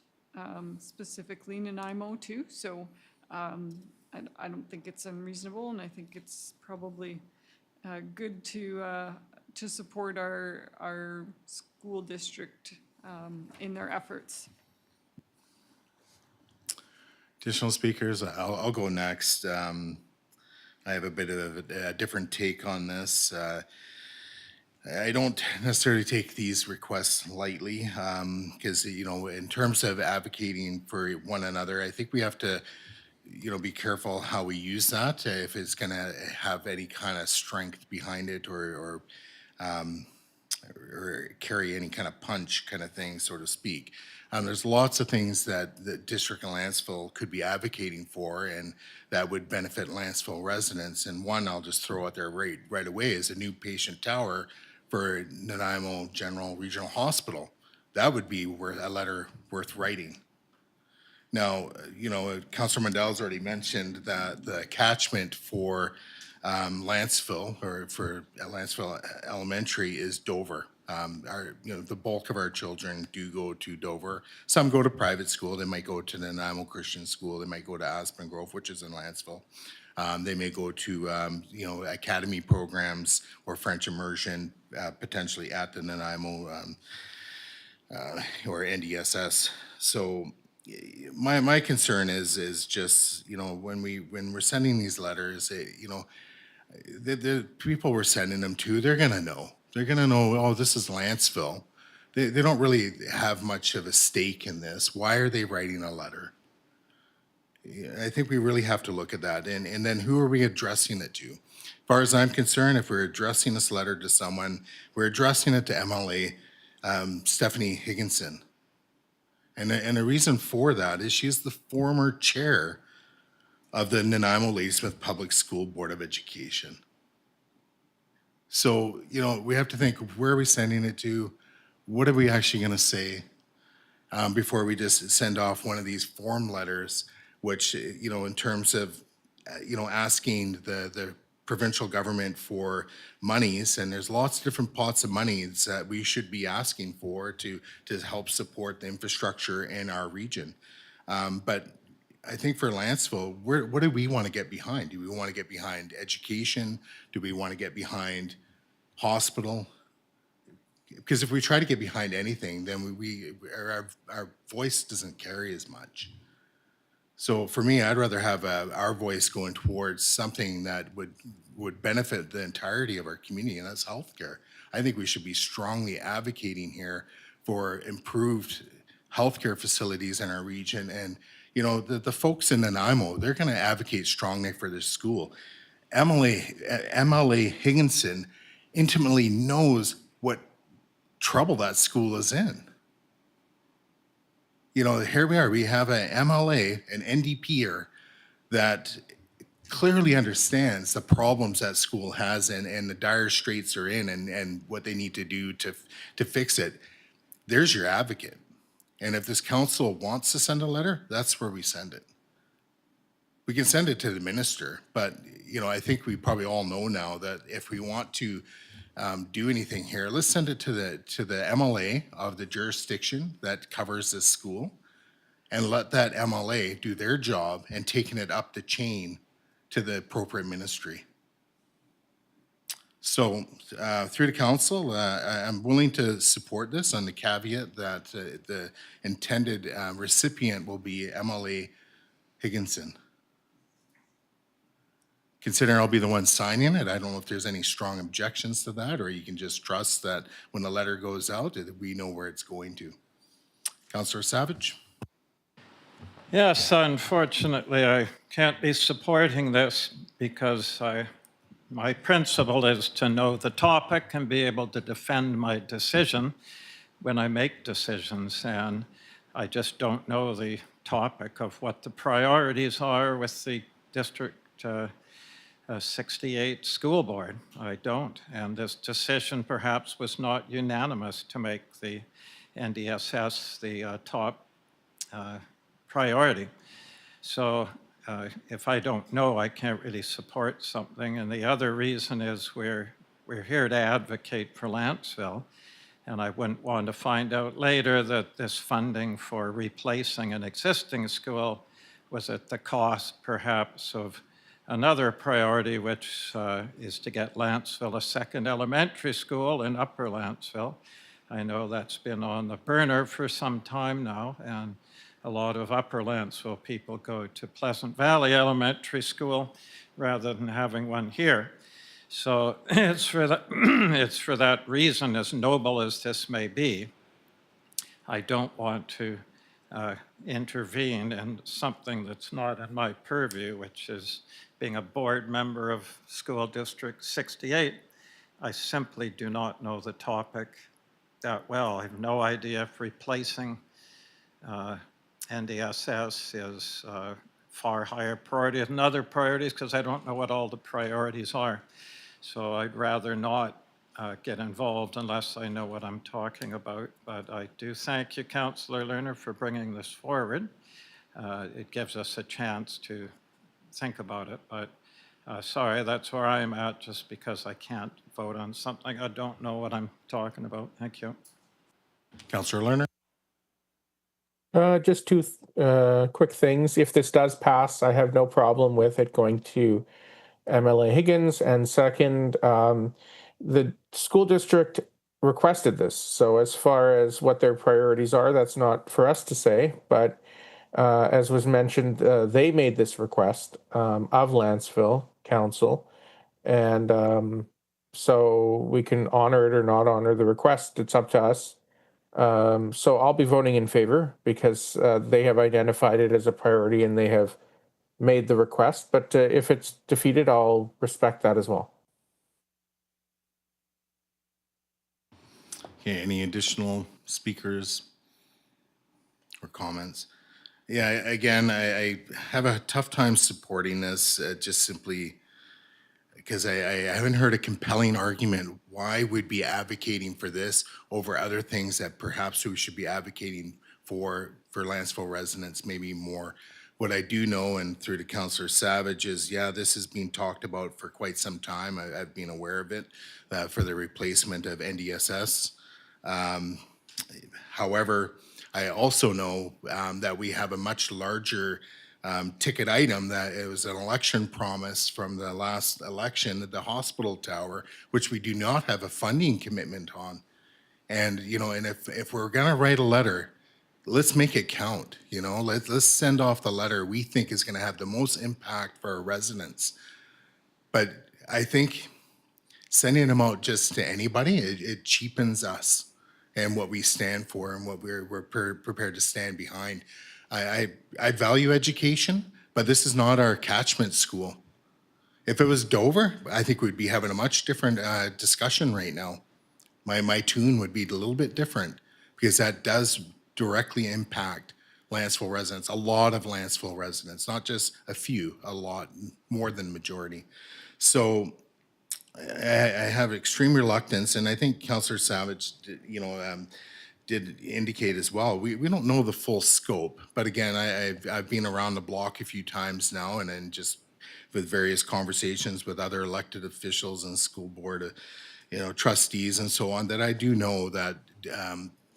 specifically Nanaimo too. So I don't think it's unreasonable, and I think it's probably good to support our school district in their efforts. Additional speakers, I'll go next. I have a bit of a different take on this. I don't necessarily take these requests lightly because, in terms of advocating for one another, I think we have to, be careful how we use that, if it's going to have any kind of strength behind it or or carry any kind of punch kind of thing, so to speak. There's lots of things that the district and Lantzville could be advocating for, and that would benefit Lantzville residents. And one I'll just throw out there right away is a new patient tower for Nanaimo General Regional Hospital. That would be a letter worth writing. Now, Councilor Mandel's already mentioned that the catchment for Lantzville, or for Lantzville Elementary, is Dover. The bulk of our children do go to Dover. Some go to private school. They might go to the Nanaimo Christian School. They might go to Aspen Grove, which is in Lantzville. They may go to, academy programs or French immersion, potentially at the Nanaimo or NDSS. So my concern is just, when we're sending these letters, the people we're sending them to, they're gonna know. They're gonna know, oh, this is Lantzville. They don't really have much of a stake in this. Why are they writing a letter? I think we really have to look at that. And then who are we addressing it to? As far as I'm concerned, if we're addressing this letter to someone, we're addressing it to MLA Stephanie Higginson. And the reason for that is she's the former chair of the Nanaimo Ladysmith Public School Board of Education. So, we have to think, where are we sending it to? What are we actually going to say before we just send off one of these form letters, which, in terms of, asking the provincial government for monies, and there's lots of different pots of monies that we should be asking for to help support the infrastructure in our region. But I think for Lantzville, what do we want to get behind? Do we want to get behind education? Do we want to get behind hospital? Because if we try to get behind anything, then our voice doesn't carry as much. So for me, I'd rather have our voice going towards something that would benefit the entirety of our community, and that's healthcare. I think we should be strongly advocating here for improved healthcare facilities in our region. And, the folks in Nanaimo, they're going to advocate strongly for this school. MLA Higginson intimately knows what trouble that school is in. Here we are. We have an MLA, an NDPer, that clearly understands the problems that school has and the dire straits they're in and what they need to do to fix it. There's your advocate. And if this council wants to send a letter, that's where we send it. We can send it to the minister, but I think we probably all know now that if we want to do anything here, let's send it to the MLA of the jurisdiction that covers this school, and let that MLA do their job and taking it up the chain to the appropriate ministry. So through the council, I'm willing to support this on the caveat that the intended recipient will be MLA Higginson. Considering I'll be the one signing it, I don't know if there's any strong objections to that, or you can just trust that when the letter goes out, that we know where it's going to. Councillor Savage? Yes, unfortunately, I can't be supporting this because my principle is to know the topic and be able to defend my decision when I make decisions. And I just don't know the topic of what the priorities are with the District 68 School Board. I don't. And this decision perhaps was not unanimous to make the NDSS the top priority. So if I don't know, I can't really support something. And the other reason is we're here to advocate for Lantzville. And I wouldn't want to find out later that this funding for replacing an existing school was at the cost perhaps of another priority, which is to get Lantzville a second elementary school in Upper Lantzville. I know that's been on the burner for some time now, and a lot of Upper Lantzville people go to Pleasant Valley Elementary School rather than having one here. So it's for that reason, as noble as this may be, I don't want to intervene in something that's not in my purview, which is being a board member of School District 68 I simply do not know the topic that well. I have no idea if replacing NDSS is far higher priority than other priorities because I don't know what all the priorities are. So I'd rather not get involved unless I know what I'm talking about. But I do thank you, Councillor Lerner, for bringing this forward. It gives us a chance to think about it. But sorry, that's where I'm at, just because I can't vote on something I don't know what I'm talking about. Thank you. Councillor Lerner? Just two quick things. If this does pass, I have no problem with it going to MLA Higgins. And second, the school district requested this. So as far as what their priorities are, that's not for us to say. But as was mentioned, they made this request of Lantzville Council. And so we can honor it or not honor the request. It's up to us. So I'll be voting in favor because they have identified it as a priority and they have made the request. But if it's defeated, I'll respect that as well. Okay, any additional speakers or comments? Yeah, again, I have a tough time supporting this, just simply because I haven't heard a compelling argument why we'd be advocating for this over other things that perhaps we should be advocating for Lantzville residents, maybe more. What I do know, and through to Councillor Savage, is yeah, this has been talked about for quite some time. I've been aware of it for the replacement of NDSS. However, I also know that we have a much larger ticket item that it was an election promise from the last election at the hospital tower, which we do not have a funding commitment on. And, you know, and if we're gonna write a letter, let's make it count, you know, let's send off the letter we think is gonna have the most impact for our residents. But I think sending them out just to anybody, it cheapens us and what we stand for and what we're prepared to stand behind. I value education, but this is not our catchment school. If it was Dover, I think we'd be having a much different discussion right now. My tune would be a little bit different because that does directly impact Lantzville residents, a lot of Lantzville residents, not just a few, a lot, more than majority. So I have extreme reluctance, and I think Councillor Savage, you know, did indicate as well. We don't know the full scope, but again, I've been around the block a few times now, and then just with various conversations with other elected officials and school board, you know, trustees and so on, that I do know that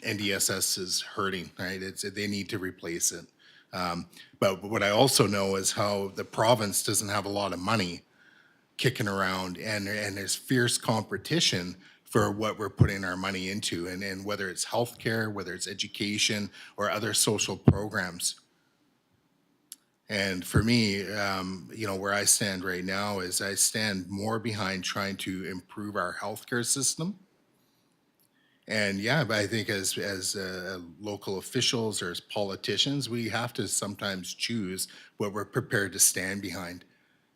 NDSS is hurting. Right, they need to replace it. But what I also know is how the province doesn't have a lot of money kicking around, and there's fierce competition for what we're putting our money into, and whether it's healthcare, whether it's education, or other social programs. And for me, you know, where I stand right now is I stand more behind trying to improve our healthcare system. And yeah, but I think as local officials or as politicians, we have to sometimes choose what we're prepared to stand behind.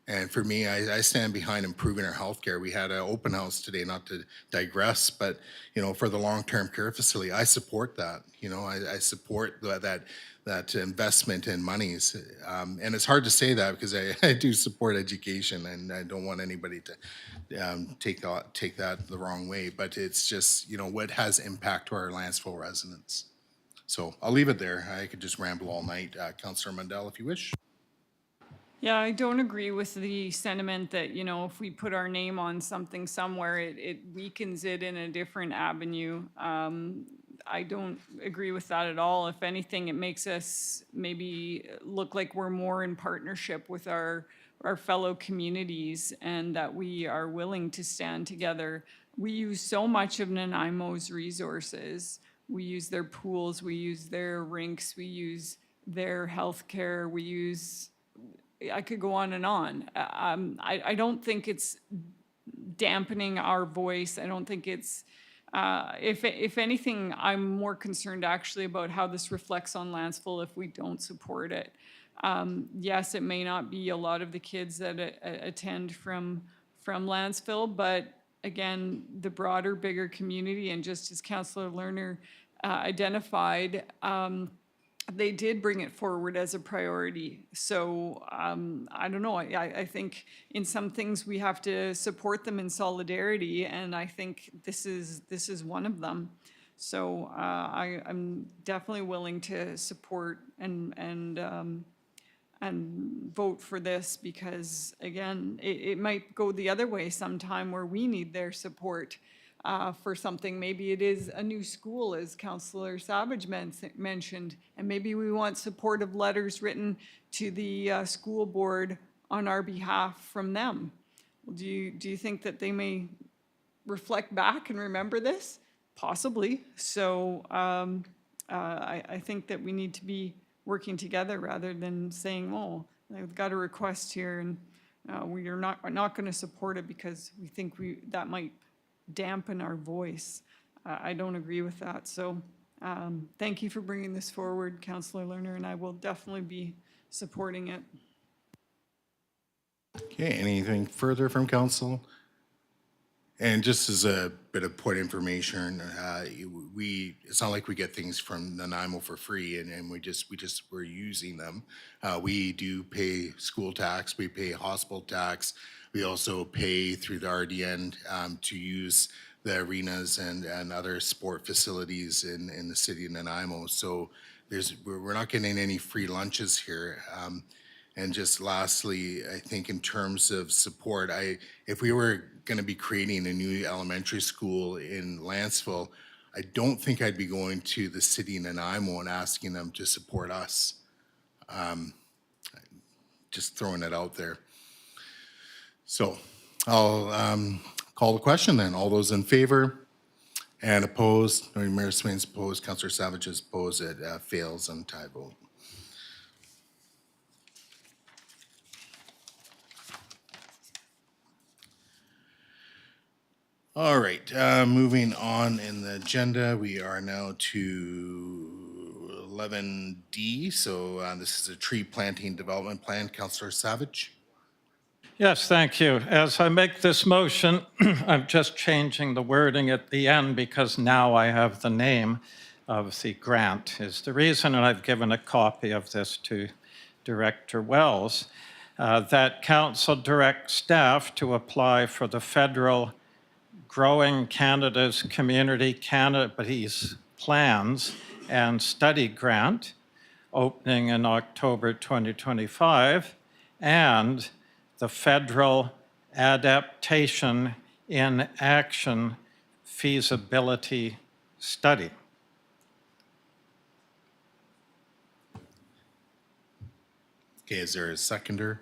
And for me, I stand behind improving our healthcare. We had an open house today, not to digress, but you know, for the long-term care facility, I support that. You know, I support that investment in monies. And it's hard to say that because I do support education, and I don't want anybody to take that the wrong way. But it's just, you know, what has impact to our Lantzville residents. So I'll leave it there. I could just ramble all night. Councillor Mundell, if you wish. Yeah, I don't agree with the sentiment that, you know, if we put our name on something somewhere, it weakens it in a different avenue. I don't agree with that at all. If anything, it makes us maybe look like we're more in partnership with our fellow communities and that we are willing to stand together. We use so much of Nanaimo's resources. We use their pools, we use their rinks, we use their healthcare, we use, I could go on and on. I don't think it's dampening our voice. I don't think it's, if anything, I'm more concerned actually about how this reflects on Lantzville if we don't support it. Yes, it may not be a lot of the kids that attend from Lantzville, but again, the broader, bigger community, and just as Councillor Lerner identified, they did bring it forward as a priority. So I don't know, I think in some things we have to support them in solidarity, and I think this is one of them. So I'm definitely willing to support and vote for this, because again, it might go the other way sometime where we need their support for something. Maybe it is a new school, as Councillor Savage mentioned, and maybe we want supportive letters written to the school board on our behalf from them. Do you think that they may reflect back and remember this? Possibly. So I think that we need to be working together rather than saying, oh, I've got a request here and we are not going to support it because we think that might dampen our voice. I don't agree with that. So thank you for bringing this forward, Councillor Lerner, and I will definitely be supporting it. Okay, anything further from council? And just as a bit of point of information, it's not like we get things from Nanaimo for free and we're using them. We do pay school tax, we pay hospital tax, we also pay through the RDN to use the arenas and other sport facilities in the city of Nanaimo. So we're not getting any free lunches here. And just lastly, I think in terms of support, if we were going to be creating a new elementary school in Lantzville, I don't think I'd be going to the city of Nanaimo and asking them to support us. Just throwing it out there. So I'll call the question then. All those in favor and opposed? Mayor Swain's opposed. Councillor Savage is opposed. It fails on tie vote. All right, moving on in the agenda, we are now to 11D. So this is a tree planting development plan. Councillor Savage. Yes, thank you. As I make this motion, I'm just changing the wording at the end because now I have the name of the grant is the reason, and I've given a copy of this to Director Wells, that council direct staff to apply for the federal Growing Canada's Community Cannabis Plans and Study Grant, opening in October 2025, and the Federal Adaptation in Action Feasibility Study. Okay, is there a seconder?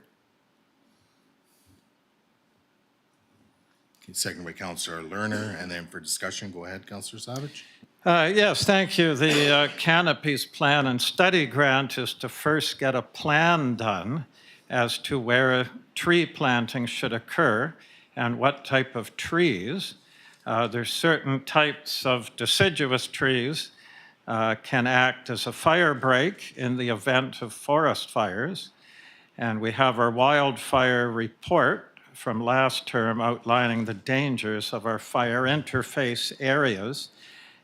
Okay, second by Councillor Lerner, and then for discussion, go ahead, Councillor Savage. Yes, thank you. The Canopies Plan and Study Grant is to first get a plan done as to where tree planting should occur and what type of trees. There's certain types of deciduous trees can act as a fire break in the event of forest fires. And we have our wildfire report from last term outlining the dangers of our fire interface areas.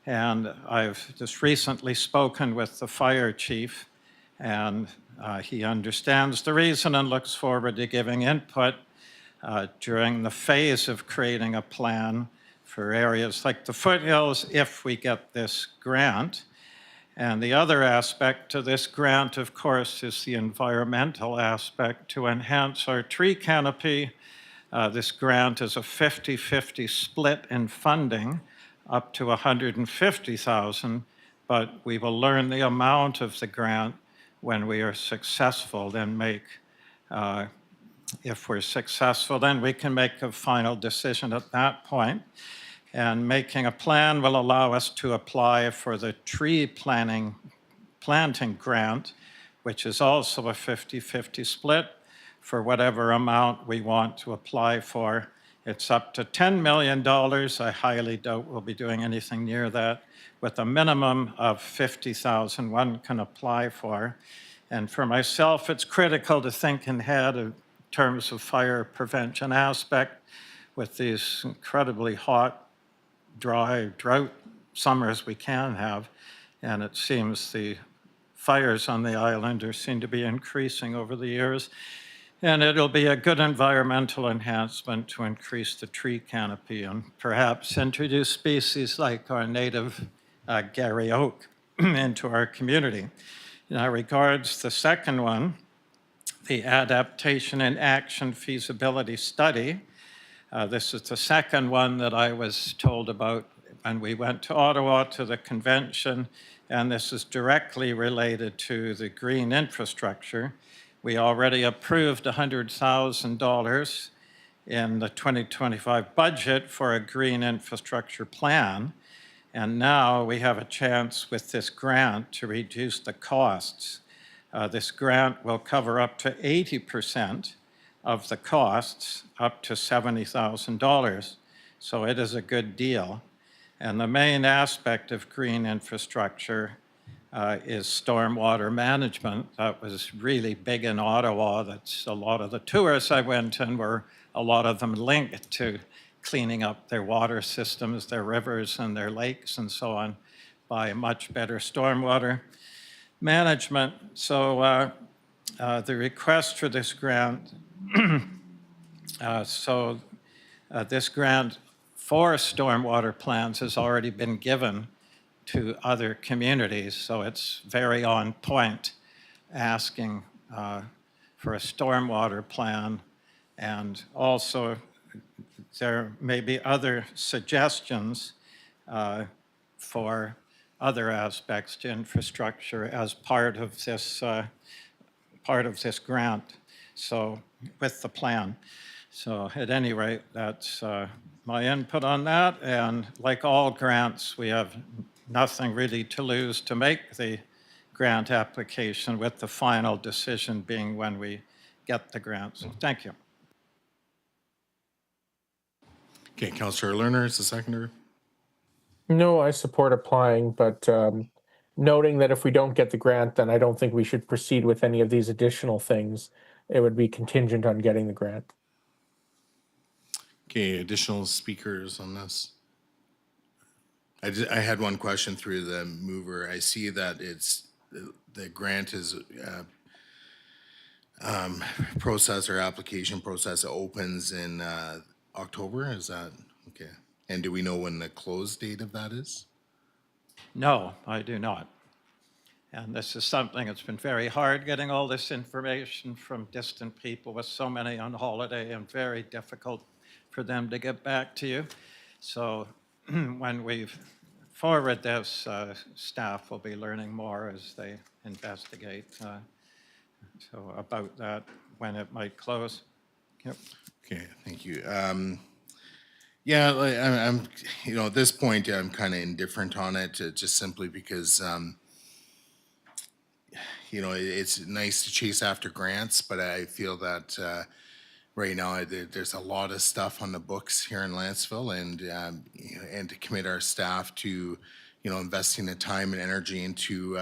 And I've just recently spoken with the fire chief, and he understands the reason and looks forward to giving input during the phase of creating a plan for areas like the foothills if we get this grant. And the other aspect to this grant, of course, is the environmental aspect to enhance our tree canopy. This grant is a 50-50 split in funding, up to $150,000, but we will learn the amount of the grant when we are successful, then if we're successful, then we can make a final decision at that point. And making a plan will allow us to apply for the tree planting grant, which is also a 50-50 split for whatever amount we want to apply for. It's up to $10 million. I highly doubt we'll be doing anything near that, with a minimum of $50,000 one can apply for. And for myself, it's critical to think ahead in terms of fire prevention aspect. with these incredibly hot, dry, drought summers we can have, and it seems the fires on the island seem to be increasing over the years. And it'll be a good environmental enhancement to increase the tree canopy and perhaps introduce species like our native Gary oak into our community. Now, regards the second one, the adaptation and action feasibility study. This is the second one that I was told about when we went to Ottawa to the convention, and this is directly related to the green infrastructure. We already approved $100,000 in the 2025 budget for a green infrastructure plan, and now we have a chance with this grant to reduce the costs. This grant will cover up to 80% of the costs, up to $70,000. So it is a good deal. And the main aspect of green infrastructure is stormwater management. That was really big in Ottawa. That's a lot of the tours I went in were a lot of them linked to cleaning up their water systems, their rivers and their lakes and so on by much better stormwater management. So the request for this grant, this grant for stormwater plans has already been given to other communities, so it's very on point asking for a stormwater plan. And also there may be other suggestions for other aspects to infrastructure as part of this grant, so with the plan. So at any rate, that's my input on that. And like all grants, we have nothing really to lose to make the grant application, with the final decision being when we get the grant. So thank you. Okay, Councillor Lerner is the seconder. No, I support applying, but noting that if we don't get the grant, then I don't think we should proceed with any of these additional things. It would be contingent on getting the grant. Okay, additional speakers on this? I had one question through the mover. I see that it's, the grant is process or application process opens in October, is that, okay? And do we know when the close date of that is? No, I do not. And this is something that's been very hard, getting all this information from distant people with so many on holiday, and very difficult for them to get back to you. So when we've forwarded this, staff will be learning more as they investigate so about that, when it might close. Yep. Okay, thank you. Yeah, I'm, you know, at this point, I'm kind of indifferent on it, just simply because, you know, it's nice to chase after grants, but I feel that right now there's a lot of stuff on the books here in Lantzville, and to commit our staff to, you know, investing the time and energy into,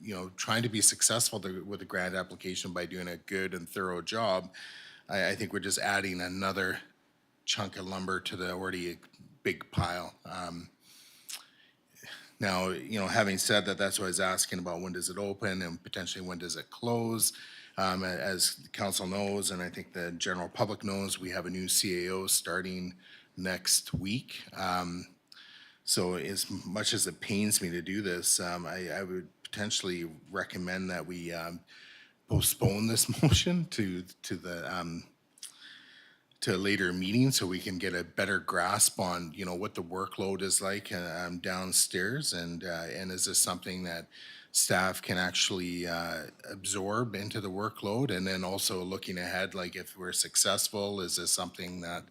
you know, trying to be successful with the grant application by doing a good and thorough job. I think we're just adding another chunk of lumber to the already big pile. Now, you know, having said that, that's what I was asking about, when does it open and potentially when does it close? As the council knows, and I think the general public knows, we have a new CAO starting next week. So as much as it pains me to do this, I would potentially recommend that we postpone this motion to a later meeting, so we can get a better grasp on, you know, what the workload is like downstairs, and is this something that staff can actually absorb into the workload? And then also looking ahead, like if we're successful, is this something that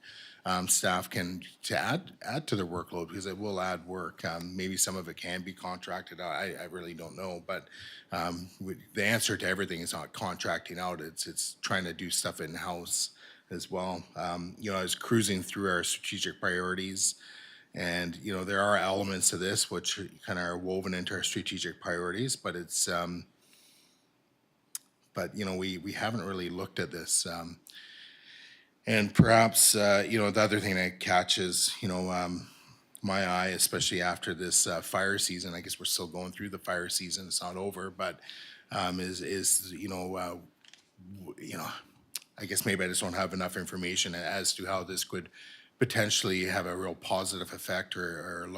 staff can add to their workload, because it will add work. Maybe some of it can be contracted out. I really don't know, but the answer to everything is not contracting out. It's trying to do stuff in-house as well. You know, I was cruising through our strategic priorities, and, you know, there are elements to this which kind of are woven into our strategic priorities, but it's, but, you know, we haven't really looked at this. And perhaps, the other thing that catches, my eye, especially after this fire season, I guess we're still going through the fire season, it's not over, but I guess maybe I just don't have enough information as to how this could potentially have a real positive effect or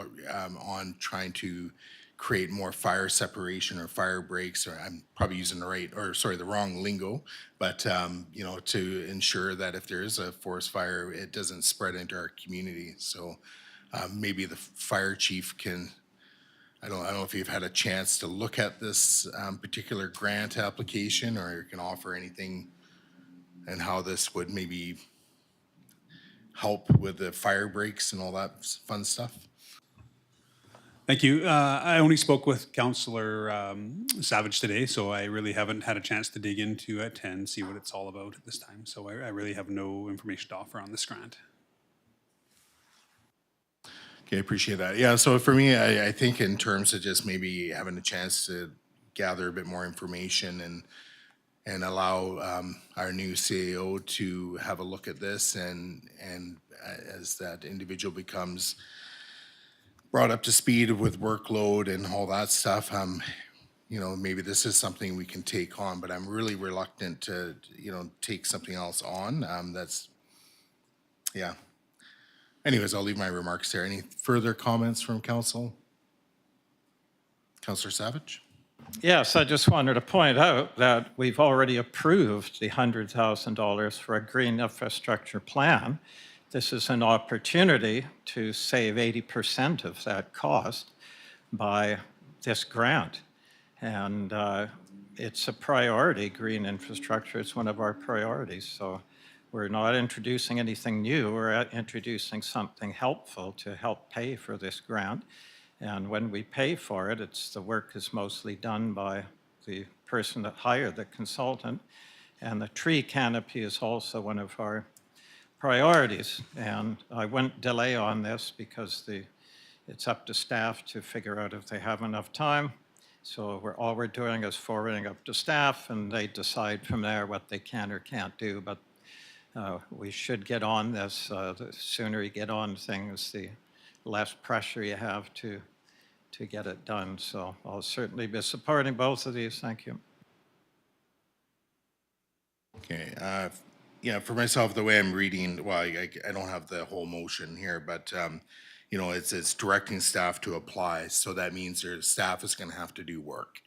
on trying to create more fire separation or fire breaks, or I'm probably using the wrong lingo, but, to ensure that if there is a forest fire, it doesn't spread into our community. So maybe the fire chief can, I don't know if you've had a chance to look at this particular grant application, or you can offer anything and how this would maybe help with the fire breaks and all that fun stuff. Thank you. I only spoke with Councillor Savage today, so I really haven't had a chance to dig into it and see what it's all about at this time. So I really have no information to offer on this grant. Okay, appreciate that. Yeah, so for me, I think in terms of just maybe having a chance to gather a bit more information and allow our new CAO to have a look at this, and as that individual becomes brought up to speed with workload and all that stuff, maybe this is something we can take on, but I'm really reluctant to, take something else on. Yeah. Anyways, I'll leave my remarks there. Any further comments from council? Councillor Savage? Yes, I just wanted to point out that we've already approved the $100,000 for a green infrastructure plan. This is an opportunity to save 80% of that cost by this grant. And it's a priority, green infrastructure. It's one of our priorities. So we're not introducing anything new. We're introducing something helpful to help pay for this grant. And when we pay for it, the work is mostly done by the person that hired the consultant. And the tree canopy is also one of our priorities. And I wouldn't delay on this because it's up to staff to figure out if they have enough time. So all we're doing is forwarding up to staff, and they decide from there what they can or can't do. But we should get on this. The sooner you get on things, the less pressure you have to get it done. So I'll certainly be supporting both of these. Thank you. Okay. For myself, the way I'm reading, well, I don't have the whole motion here, but, it's directing staff to apply. So that means their staff is going to have to do work.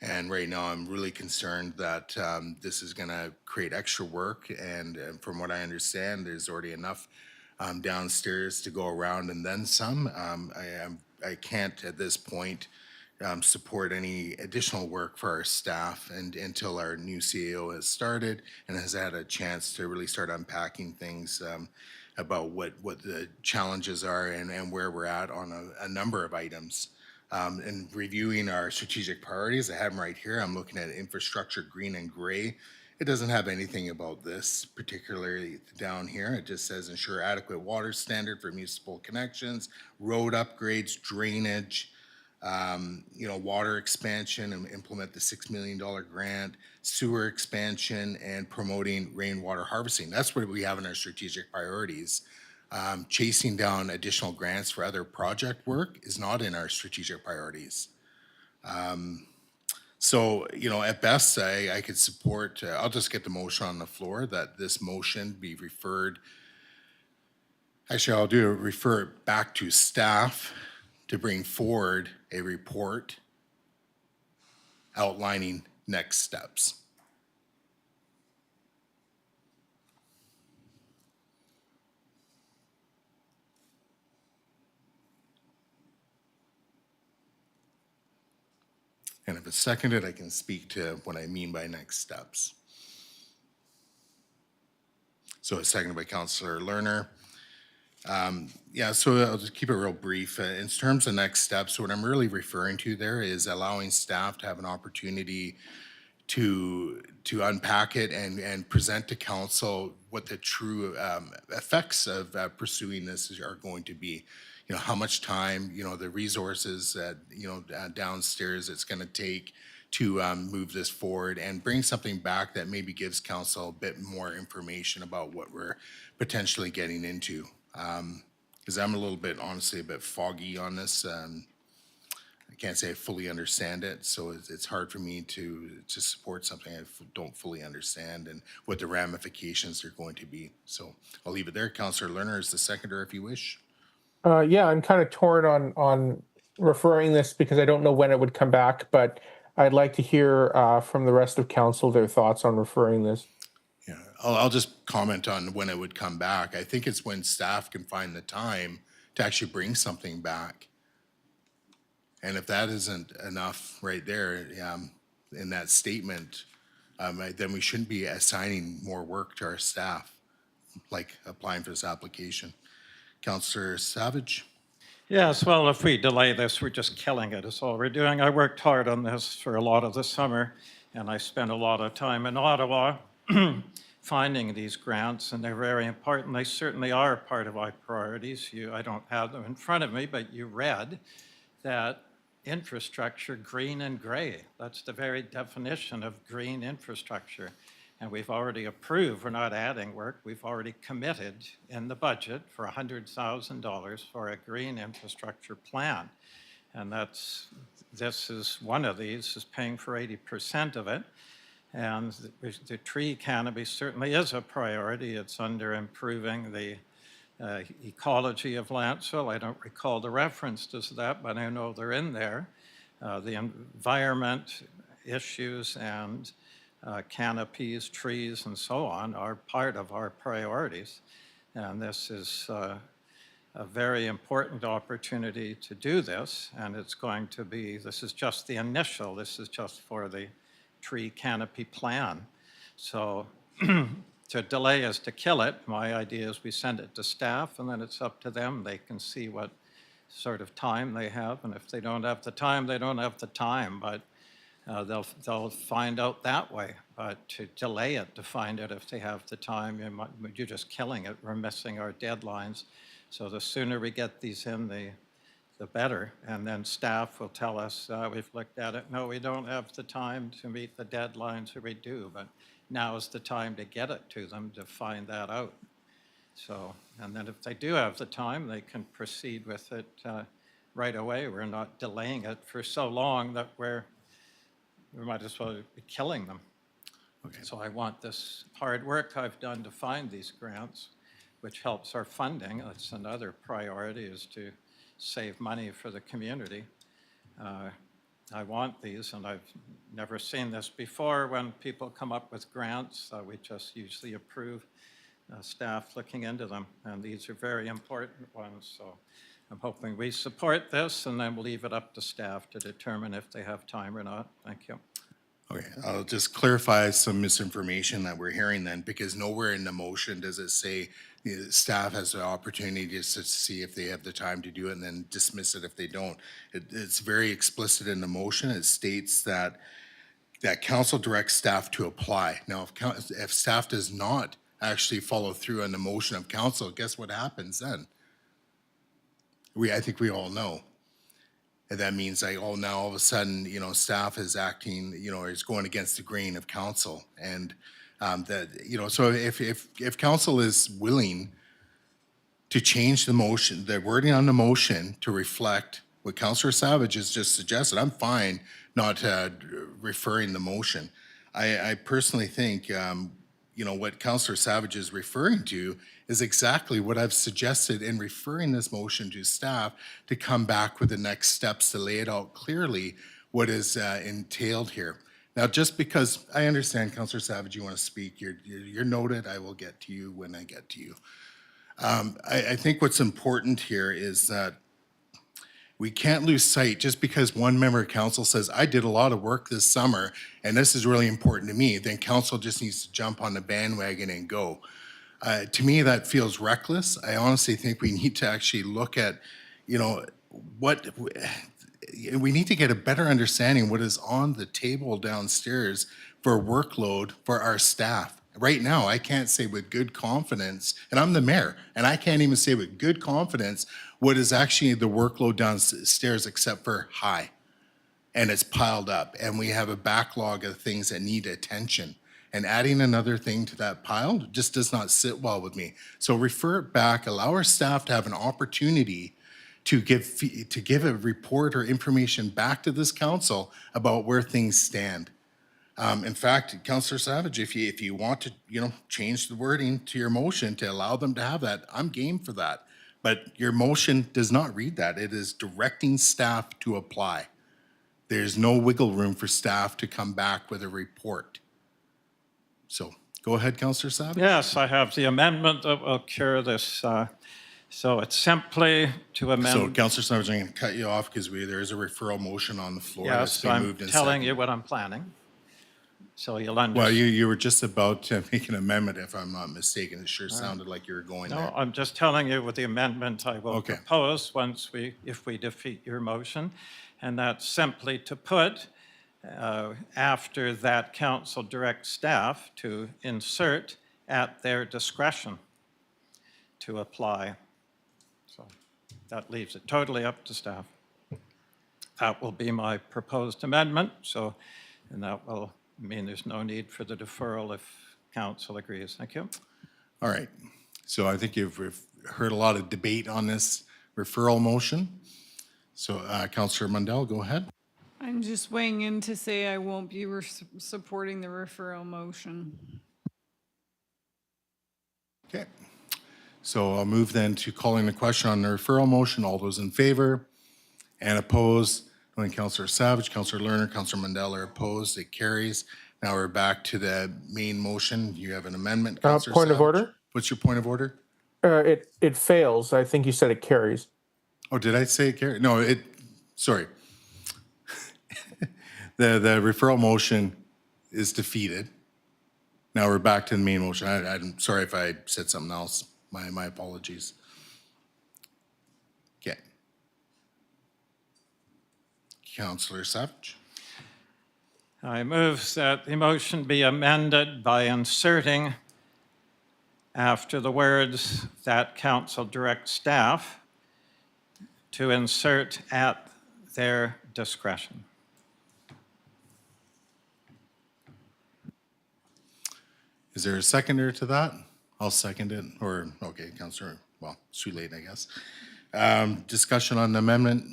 And right now, I'm really concerned that this is going to create extra work. And from what I understand, there's already enough downstairs to go around and then some. I can't at this point support any additional work for our staff until our new CAO has started and has had a chance to really start unpacking things about what the challenges are and where we're at on a number of items. And reviewing our strategic priorities, I have them right here. I'm looking at infrastructure, green and gray. It doesn't have anything about this, particularly down here. It just says ensure adequate water standard for municipal connections, road upgrades, drainage, water expansion, and implement the $6 million grant, sewer expansion, and promoting rainwater harvesting. That's what we have in our strategic priorities. Chasing down additional grants for other project work is not in our strategic priorities. So, at best, I could support, I'll just get the motion on the floor that this motion be referred, actually, refer it back to staff to bring forward a report outlining next steps. And if it's seconded, I can speak to what I mean by next steps. So it's seconded by Councillor Lerner. So I'll just keep it real brief. In terms of next steps, what I'm really referring to there is allowing staff to have an opportunity to unpack it and present to council what the true effects of pursuing this are going to be. How much time, the resources that, downstairs it's going to take to move this forward and bring something back that maybe gives council a bit more information about what we're potentially getting into. Because I'm a little bit, honestly, a bit foggy on this. I can't say I fully understand it, so it's hard for me to support something I don't fully understand and what the ramifications are going to be. So I'll leave it there. Councillor Lerner is the seconder if you wish. Yeah, I'm kind of torn on referring this because I don't know when it would come back, but I'd like to hear from the rest of council their thoughts on referring this. Yeah, I'll just comment on when it would come back. I think it's when staff can find the time to actually bring something back. And if that isn't enough right there in that statement, then we shouldn't be assigning more work to our staff, like applying for this application. Councillor Savage? Yes, well, if we delay this, we're just killing it, is all we're doing. I worked hard on this for a lot of the summer, and I spent a lot of time in Ottawa finding these grants, and they're very important. They certainly are part of our priorities. I don't have them in front of me, but you read that infrastructure, green and gray. That's the very definition of green infrastructure. And we've already approved, we're not adding work, we've already committed in the budget for $100,000 for a green infrastructure plan. And this is one of these, is paying for 80% of it. And the tree canopy certainly is a priority. It's under improving the ecology of Lantzville. I don't recall the reference to that, but I know they're in there. The environment issues and canopies, trees, and so on are part of our priorities. And this is a very important opportunity to do this. And it's going to be, this is just the initial, this is just for the tree canopy plan. So to delay is to kill it. My idea is we send it to staff and then it's up to them. They can see what sort of time they have. And if they don't have the time, they don't have the time. But they'll find out that way. But to delay it, to find it if they have the time, you're just killing it. We're missing our deadlines. So the sooner we get these in, the better. And then staff will tell us, we've looked at it. No, we don't have the time to meet the deadlines, or we do. But now is the time to get it to them to find that out. So, and then if they do have the time, they can proceed with it right away. We're not delaying it for so long that we might as well be killing them. Okay. So I want this hard work I've done to find these grants, which helps our funding. That's another priority, is to save money for the community. I want these, and I've never seen this before. When people come up with grants, we just usually approve staff looking into them, and these are very important ones. So I'm hoping we support this, and then we'll leave it up to staff to determine if they have time or not. Thank you. Okay, I'll just clarify some misinformation that we're hearing then, because nowhere in the motion does it say staff has the opportunity just to see if they have the time to do it and then dismiss it if they don't. It's very explicit in the motion. It states that council directs staff to apply. Now, if staff does not actually follow through on the motion of council, guess what happens then? I think we all know. And that means like, oh, now all of a sudden, staff is acting, is going against the grain of council. And so if council is willing to change the motion, the wording on the motion to reflect what Councillor Savage has just suggested, I'm fine not referring the motion. I personally think, what Councillor Savage is referring to is exactly what I've suggested in referring this motion to staff to come back with the next steps to lay it out clearly what is entailed here. Now, just because I understand, Councillor Savage, you want to speak, you're noted. I will get to you when I get to you. I think what's important here is that we can't lose sight just because one member of council says, I did a lot of work this summer and this is really important to me, then council just needs to jump on the bandwagon and go. To me, that feels reckless. I honestly think we need to actually look at, we need to get a better understanding what is on the table downstairs for workload for our staff. Right now, I can't say with good confidence, and I'm the mayor, and I can't even say with good confidence what is actually the workload downstairs except for high. and it's piled up, and we have a backlog of things that need attention. And adding another thing to that pile just does not sit well with me. So refer it back, allow our staff to have an opportunity to give a report or information back to this council about where things stand. In fact, Councillor Savage, if you want to, change the wording to your motion to allow them to have that, I'm game for that. But your motion does not read that. It is directing staff to apply. There's no wiggle room for staff to come back with a report. So go ahead, Councillor Savage. Yes, I have the amendment that will cure this. So it's simply to So, amend. Councillor Savage, I'm going to cut you off because there is a referral motion on the floor that's Yes, been I'm moved and telling seconded. you what I'm planning. So you'll Well, understand. you were just about to make an amendment, if I'm not mistaken. It sure sounded like you were going No, there. I'm just telling you what the amendment I will Okay. propose if we defeat your motion. And that's simply to put, after that council directs staff to insert at their discretion to apply. So that leaves it totally up to staff. That will be my proposed amendment. And that will mean there's no need for the deferral if council agrees. Thank you. All right. So I think you've heard a lot of debate on this referral motion. So Councillor Mundell, go ahead. I'm just weighing in to say I won't be supporting the referral motion. Okay. So I'll move then to calling the question on the referral motion. All those in favor and opposed? When Councillor Savage, Councillor Lerner, Councillor Mundell are opposed, it carries. Now we're back to the main motion. You have an amendment, Councillor Point of Savage. order? What's your point of order? It fails. I think you said it carries. Oh, did I say it carried? No, sorry. The referral motion is defeated. Now we're back to the main motion. I'm sorry if I said something else. My apologies. Okay. Councillor Savage. I move that the motion be amended by inserting after the words that council directs staff to insert at their discretion. Is there a seconder to that? I'll second it. Or, okay, Councillor, well, it's too late, I guess. Discussion on the amendment.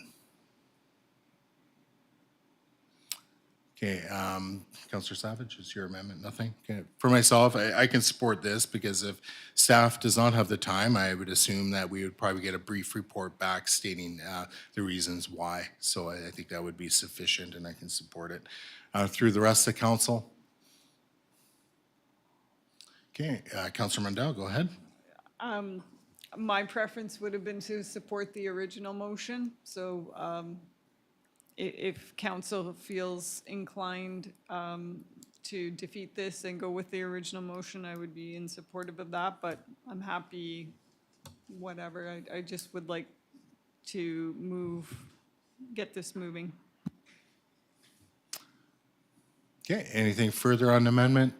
Okay, Councillor Savage, is your amendment nothing? Okay. For myself, I can support this because if staff does not have the time, I would assume that we would probably get a brief report back stating the reasons why. So I think that would be sufficient and I can support it. Through the rest of the council. Okay, Councillor Mundell, go ahead. My preference would have been to support the original motion. So if council feels inclined to defeat this and go with the original motion, I would be in support of that, but I'm happy, whatever. I just would like to get this moving. Okay, anything further on the amendment?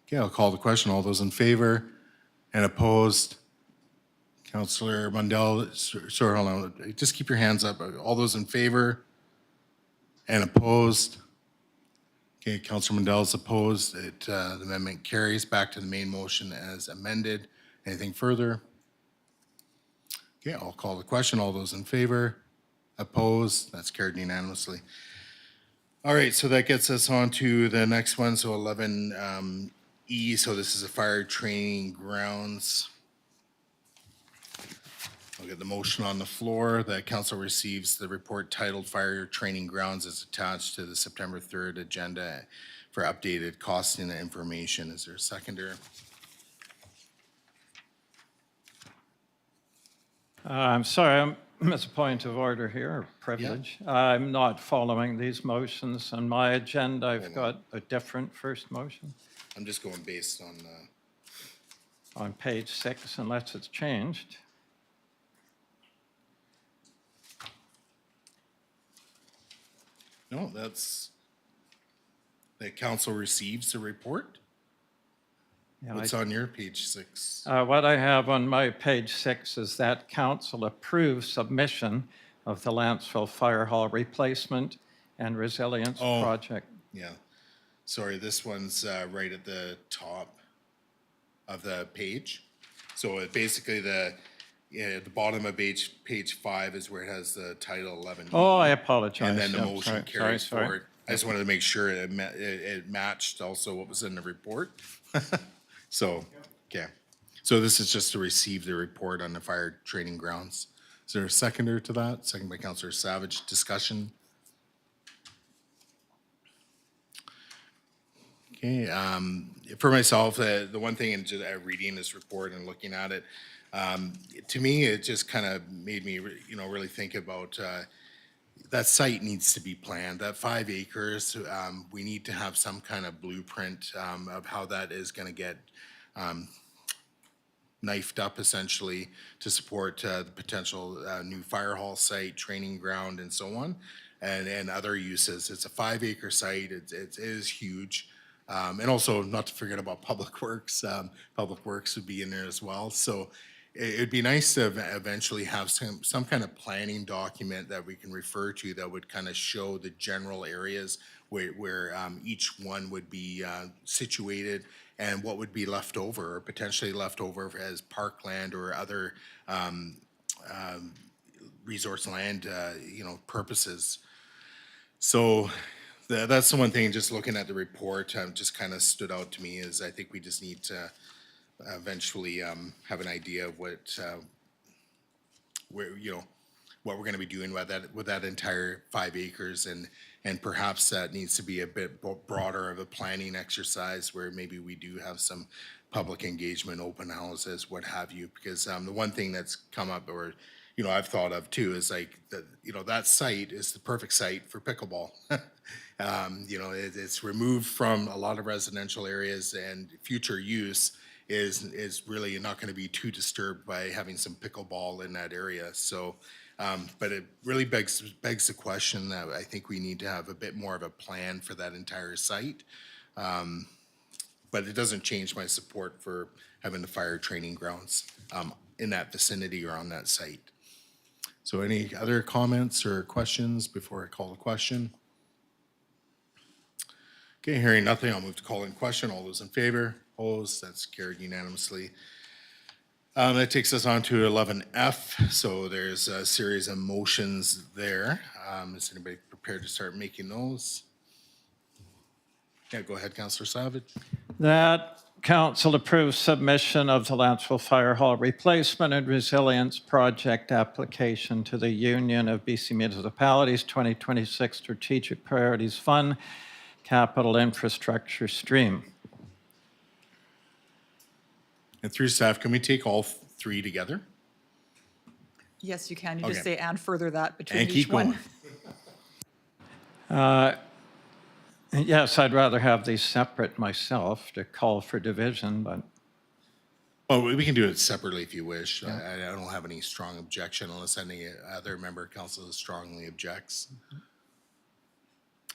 Okay, I'll call the question. All those in favor and opposed? Councillor Mundell, sorry, hold on. Just keep your hands up. All those in favor and opposed? Okay, Councillor Mundell is opposed. The amendment carries. Back to the main motion as amended. Anything further? Okay, I'll call the question. All those in favor? Opposed? That's carried unanimously. All right, so that gets us on to the next one. So 11E, so this is a fire training grounds. I'll get the motion on the floor that council receives the report titled Fire Training Grounds is attached to the September 3rd agenda for updated costing and information. Is there a seconder? I'm sorry, it's a point of order here, or privilege. I'm not following these motions. On my agenda, I've got a different first motion I'm just going based on, on page 6, unless it's changed. no, that's, the council receives the report? Yeah, What's on your page 6? What I have on my page 6 is that council approves submission of the Lantzville Fire Hall replacement and Resilience Oh. Project. Yeah. Sorry, this one's right at the top of the page. So basically the bottom of page 5 is where it has the title 11E. Oh, I apologize. And then the Yep, motion sorry, carries sorry. forward. I just wanted to make sure it matched also what was in the report. So, okay. So this is just to receive the report on the fire training grounds. Is there a seconder to that? Second by Councillor Savage. Discussion? Okay, for myself, the one thing in just reading this report and looking at it, to me, it just kind of made me, really think about that site needs to be planned. That 5 acres, we need to have some kind of blueprint of how that is going to get knifed up essentially to support the potential new fire hall site, training ground, and so on, and other uses. It's a 5 acre site. It is huge. And also not to forget about Public Works. Public Works would be in there as well. So it'd be nice to eventually have some kind of planning document that we can refer to that would kind of show the general areas where each one would be situated and what would be left over or potentially left over as parkland or other resource land, purposes. So that's the one thing, just looking at the report, just kind of stood out to me is I think we just need to eventually have an idea of what we're going to be doing with that entire 5 acres, and perhaps that needs to be a bit broader of a planning exercise where maybe we do have some public engagement, open houses, what have you, because the one thing that's come up or I've thought of too is like that site is the perfect site for pickleball. It's removed from a lot of residential areas, and future use is really not going to be too disturbed by having some pickleball in that area. So, but it really begs the question that I think we need to have a bit more of a plan for that entire site. But it doesn't change my support for having the fire training grounds in that vicinity or on that site. So any other comments or questions before I call the question? Okay, hearing nothing, I'll move to call in question. All those in favor? Opposed? That's carried unanimously. That takes us on to 11F. So there's a series of motions there. Is anybody prepared to start making those? Yeah, go ahead, Councillor Savage. That council approves submission of the Lantzville Fire Hall Replacement and Resilience Project application to the Union of BC Municipalities 2026 Strategic Priorities Fund Capital Infrastructure Stream. And through staff, can we take all 3 together? Yes, you can. You just Okay. say and further that between And each keep one. going. Yes, I'd rather have these separate myself to call for division, but Well, we can do it separately if you wish. I don't have any strong objection unless any other member of council strongly objects.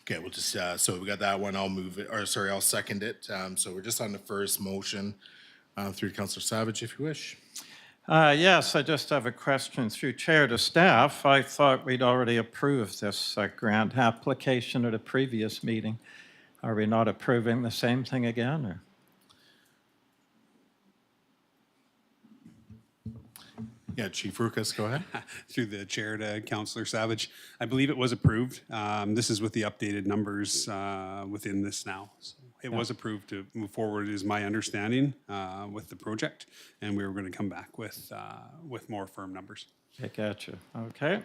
Okay, we'll just, so we got that one. I'll move it, or sorry, I'll second it. So we're just on the first motion through Councillor Savage, if you wish. yes, I just have a question through chair to staff. I thought we'd already approved this grant application at a previous meeting. Are we not approving the same thing again? Or? Yeah, Chief Rukas, go ahead. Through the chair to Councillor Savage, I believe it was approved. This is with the updated numbers within this now. So it was approved to move forward, is my understanding, with the project, and we were going to come back with more firm numbers. I gotcha. Okay.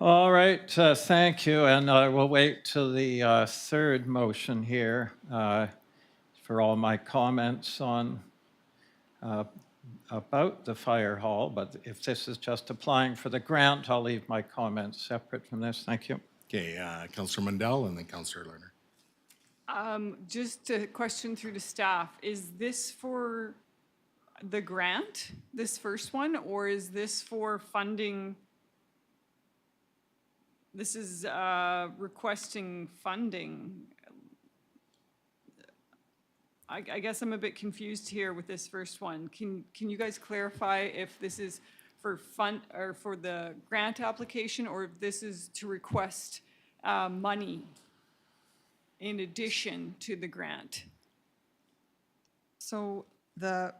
All right. Thank you. And we'll wait till the third motion here for all my comments on about the fire hall. But if this is just applying for the grant, I'll leave my comments separate from this. Thank you. Okay, Councillor Mundell and then Councillor Lerner. Just a question through to staff. Is this for the grant, this first one, or is this for funding? This is requesting funding. I guess I'm a bit confused here with this first one. Can you guys clarify if this is for fund or for the grant application, or if this is to request money in addition to the grant? So the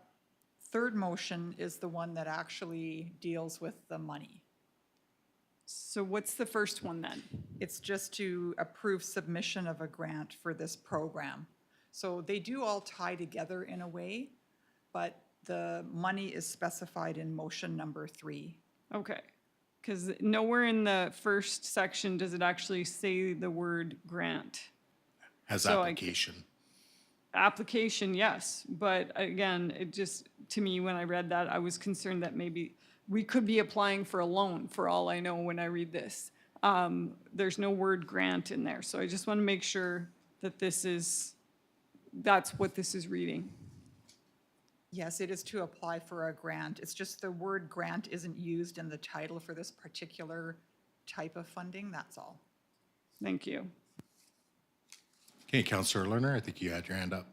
third motion is the one that actually deals with the money. So what's the first one then? It's just to approve submission of a grant for this program. So they do all tie together in a way, but the money is specified in motion number 3. Okay, because nowhere in the first section does it actually say the word grant. Has So application. Application, yes, but again, it just, to me, when I read that, I was concerned that maybe we could be applying for a loan, for all I know when I read this. There's no word grant in there, so I just want to make sure that that's what this is reading. Yes, it is to apply for a grant. It's just the word grant isn't used in the title for this particular type of funding, that's all. Thank you. Okay, Councillor Lerner, I think you had your hand up.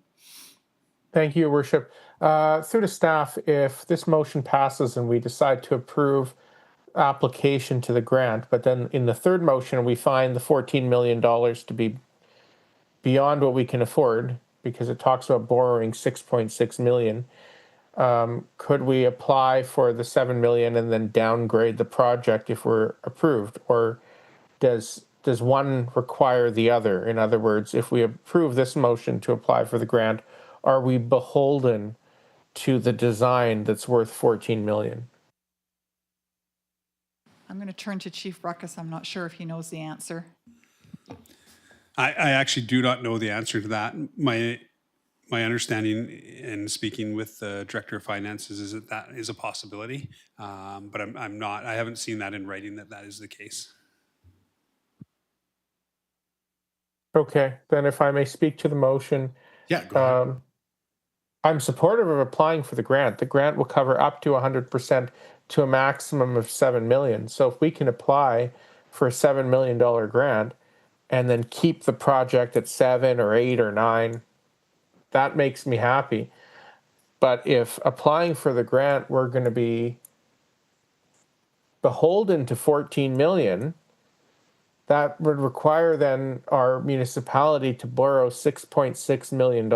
Thank you, Your Worship. Through to staff, if this motion passes and we decide to approve application to the grant, but then in the third motion, we find the $14 million to be beyond what we can afford, because it talks about borrowing 6.6 million, could we apply for the 7 million and then downgrade the project if we're approved? Or does one require the other? In other words, if we approve this motion to apply for the grant, are we beholden to the design that's worth 14 million? I'm going to turn to Chief Ruckus. I'm not sure if he knows the answer. I actually do not know the answer to that. My understanding in speaking with the Director of Finances is that is a possibility, but I haven't seen that in writing that is the case. Okay, then if I may speak to the motion, Yeah, go ahead. I'm supportive of applying for the grant. The grant will cover up to 100% to a maximum of 7 million. So if we can apply for a $7 million grant and then keep the project at 7 or 8 or 9, that makes me happy. But if applying for the grant, we're going to be beholden to 14 million, that would require then our municipality to borrow $6.6 million.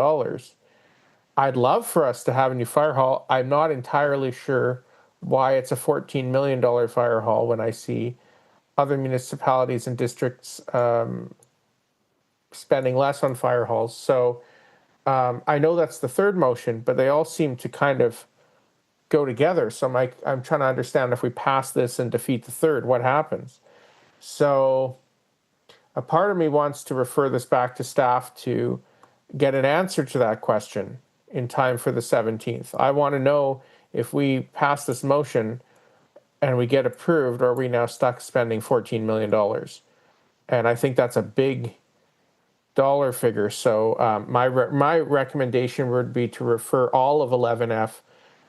I'd love for us to have a new fire hall. I'm not entirely sure why it's a $14 million fire hall when I see other municipalities and districts spending less on fire halls. So I know that's the third motion, but they all seem to kind of go together. So I'm trying to understand, if we pass this and defeat the third, what happens? So a part of me wants to refer this back to staff to get an answer to that question in time for the 17th. I want to know, if we pass this motion and we get approved, are we now stuck spending $14 million? And I think that's a big dollar figure. So my recommendation would be to refer all of 11F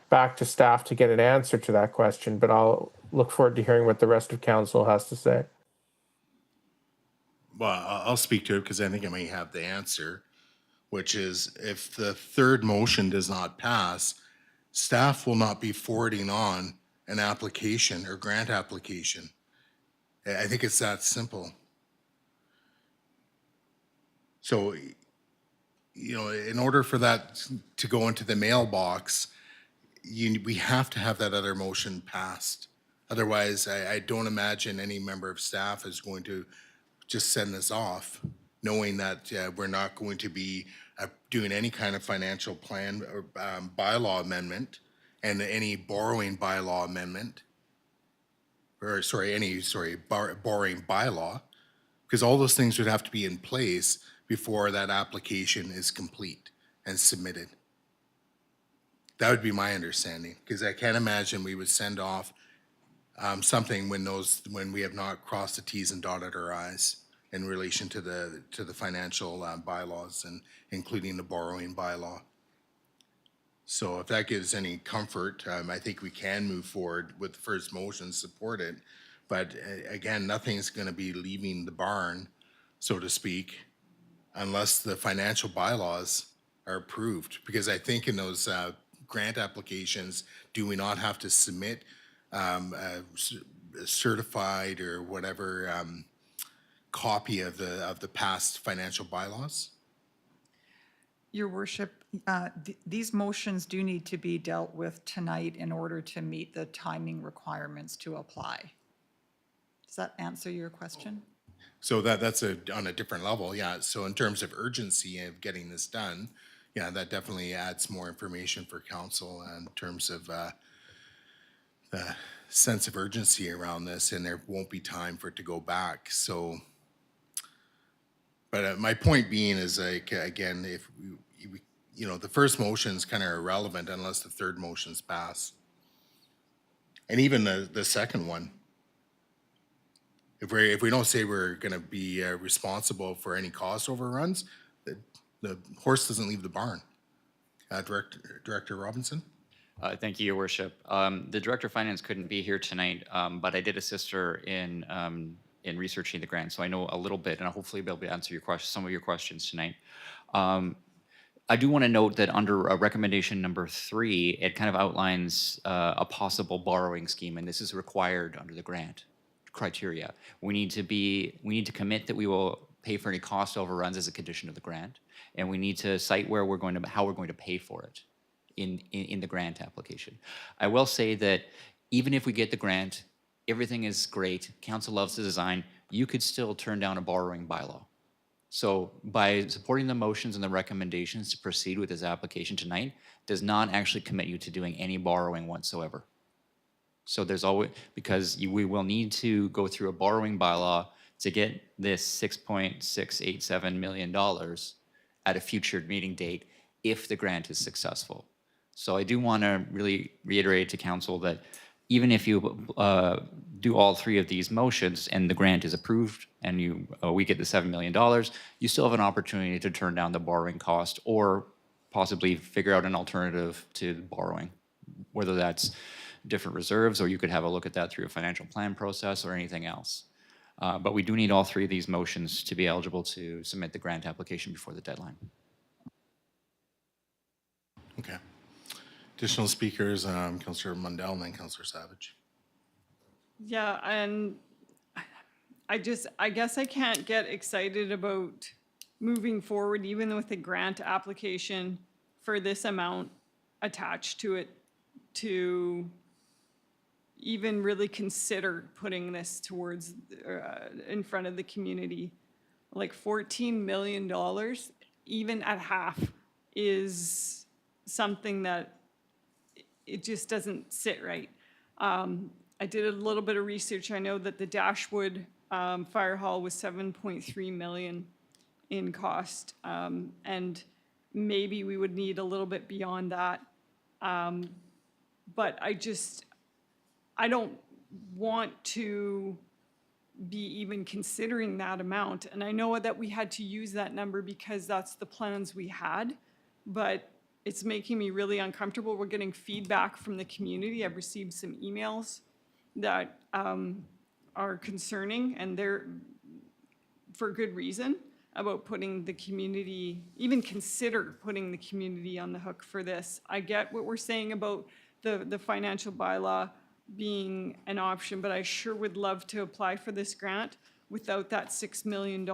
back to staff to get an answer to that question, but I'll look forward to hearing what the rest of council has to say. Well, I'll speak to it because I think I may have the answer, which is, if the third motion does not pass, staff will not be forwarding on an application or grant application. I think it's that simple. So, in order for that to go into the mailbox, we have to have that other motion passed. Otherwise, I don't imagine any member of staff is going to just send this off, knowing that we're not going to be doing any kind of financial plan or bylaw amendment, and any borrowing bylaw amendment, or borrowing bylaw, because all those things would have to be in place before that application is complete and submitted. That would be my understanding, because I can't imagine we would send off something when we have not crossed the T's and dotted our I's in relation to the financial bylaws, and including the borrowing bylaw. So if that gives any comfort, I think we can move forward with the first motion, support it. But again, nothing's going to be leaving the barn, so to speak, unless the financial bylaws are approved. Because I think in those grant applications, do we not have to submit a certified or whatever copy of the past financial bylaws? Your worship, these motions do need to be dealt with tonight in order to meet the timing requirements to apply. Does that answer your question? So that's on a different level, yeah. So in terms of urgency of getting this done, yeah, that definitely adds more information for council in terms of the sense of urgency around this, and there won't be time for it to go back. So, but my point being is, like, again, if we you know, the first motion is kind of irrelevant unless the third motion's passed, and even the second one. If we don't say we're going to be responsible for any cost overruns, the horse doesn't leave the barn. Director Robinson? Thank you, Your Worship. The Director of Finance couldn't be here tonight, but I did assist her in researching the grant, so I know a little bit, and I'll hopefully be able to answer some of your questions tonight. I do want to note that under recommendation number 3, it kind of outlines a possible borrowing scheme, and this is required under the grant criteria. We need to commit that we will pay for any cost overruns as a condition of the grant, and we need to cite how we're going to pay for it in the grant application. I will say that even if we get the grant, everything is great, council loves the design, you could still turn down a borrowing bylaw. So by supporting the motions and the recommendations to proceed with this application tonight does not actually commit you to doing any borrowing whatsoever. So there's always, because we will need to go through a borrowing bylaw to get this $6.687 million at a future meeting date if the grant is successful. So I do want to really reiterate to council that even if you do all 3 of these motions and the grant is approved and we get the $7 million, you still have an opportunity to turn down the borrowing cost or possibly figure out an alternative to borrowing, whether that's different reserves, or you could have a look at that through a financial plan process or anything else. But we do need all 3 of these motions to be eligible to submit the grant application before the deadline. Okay. Additional speakers, Councillor Mundell and then Councillor Savage. Yeah, and I guess I can't get excited about moving forward even with a grant application for this amount attached to it to even really consider putting this towards in front of the community. Like $14 million, even at half, is something that it just doesn't sit right. I did a little bit of research. I know that the Dashwood Fire Hall was $7.3 million in cost, and maybe we would need a little bit beyond that. But I don't want to be even considering that amount. And I know that we had to use that number because that's the plans we had, but it's making me really uncomfortable. We're getting feedback from the community. I've received some emails that are concerning, and they're for good reason, about putting the community, even consider putting the community on the hook for this. I get what we're saying about the financial bylaw being an option, but I sure would love to apply for this grant without that $6 million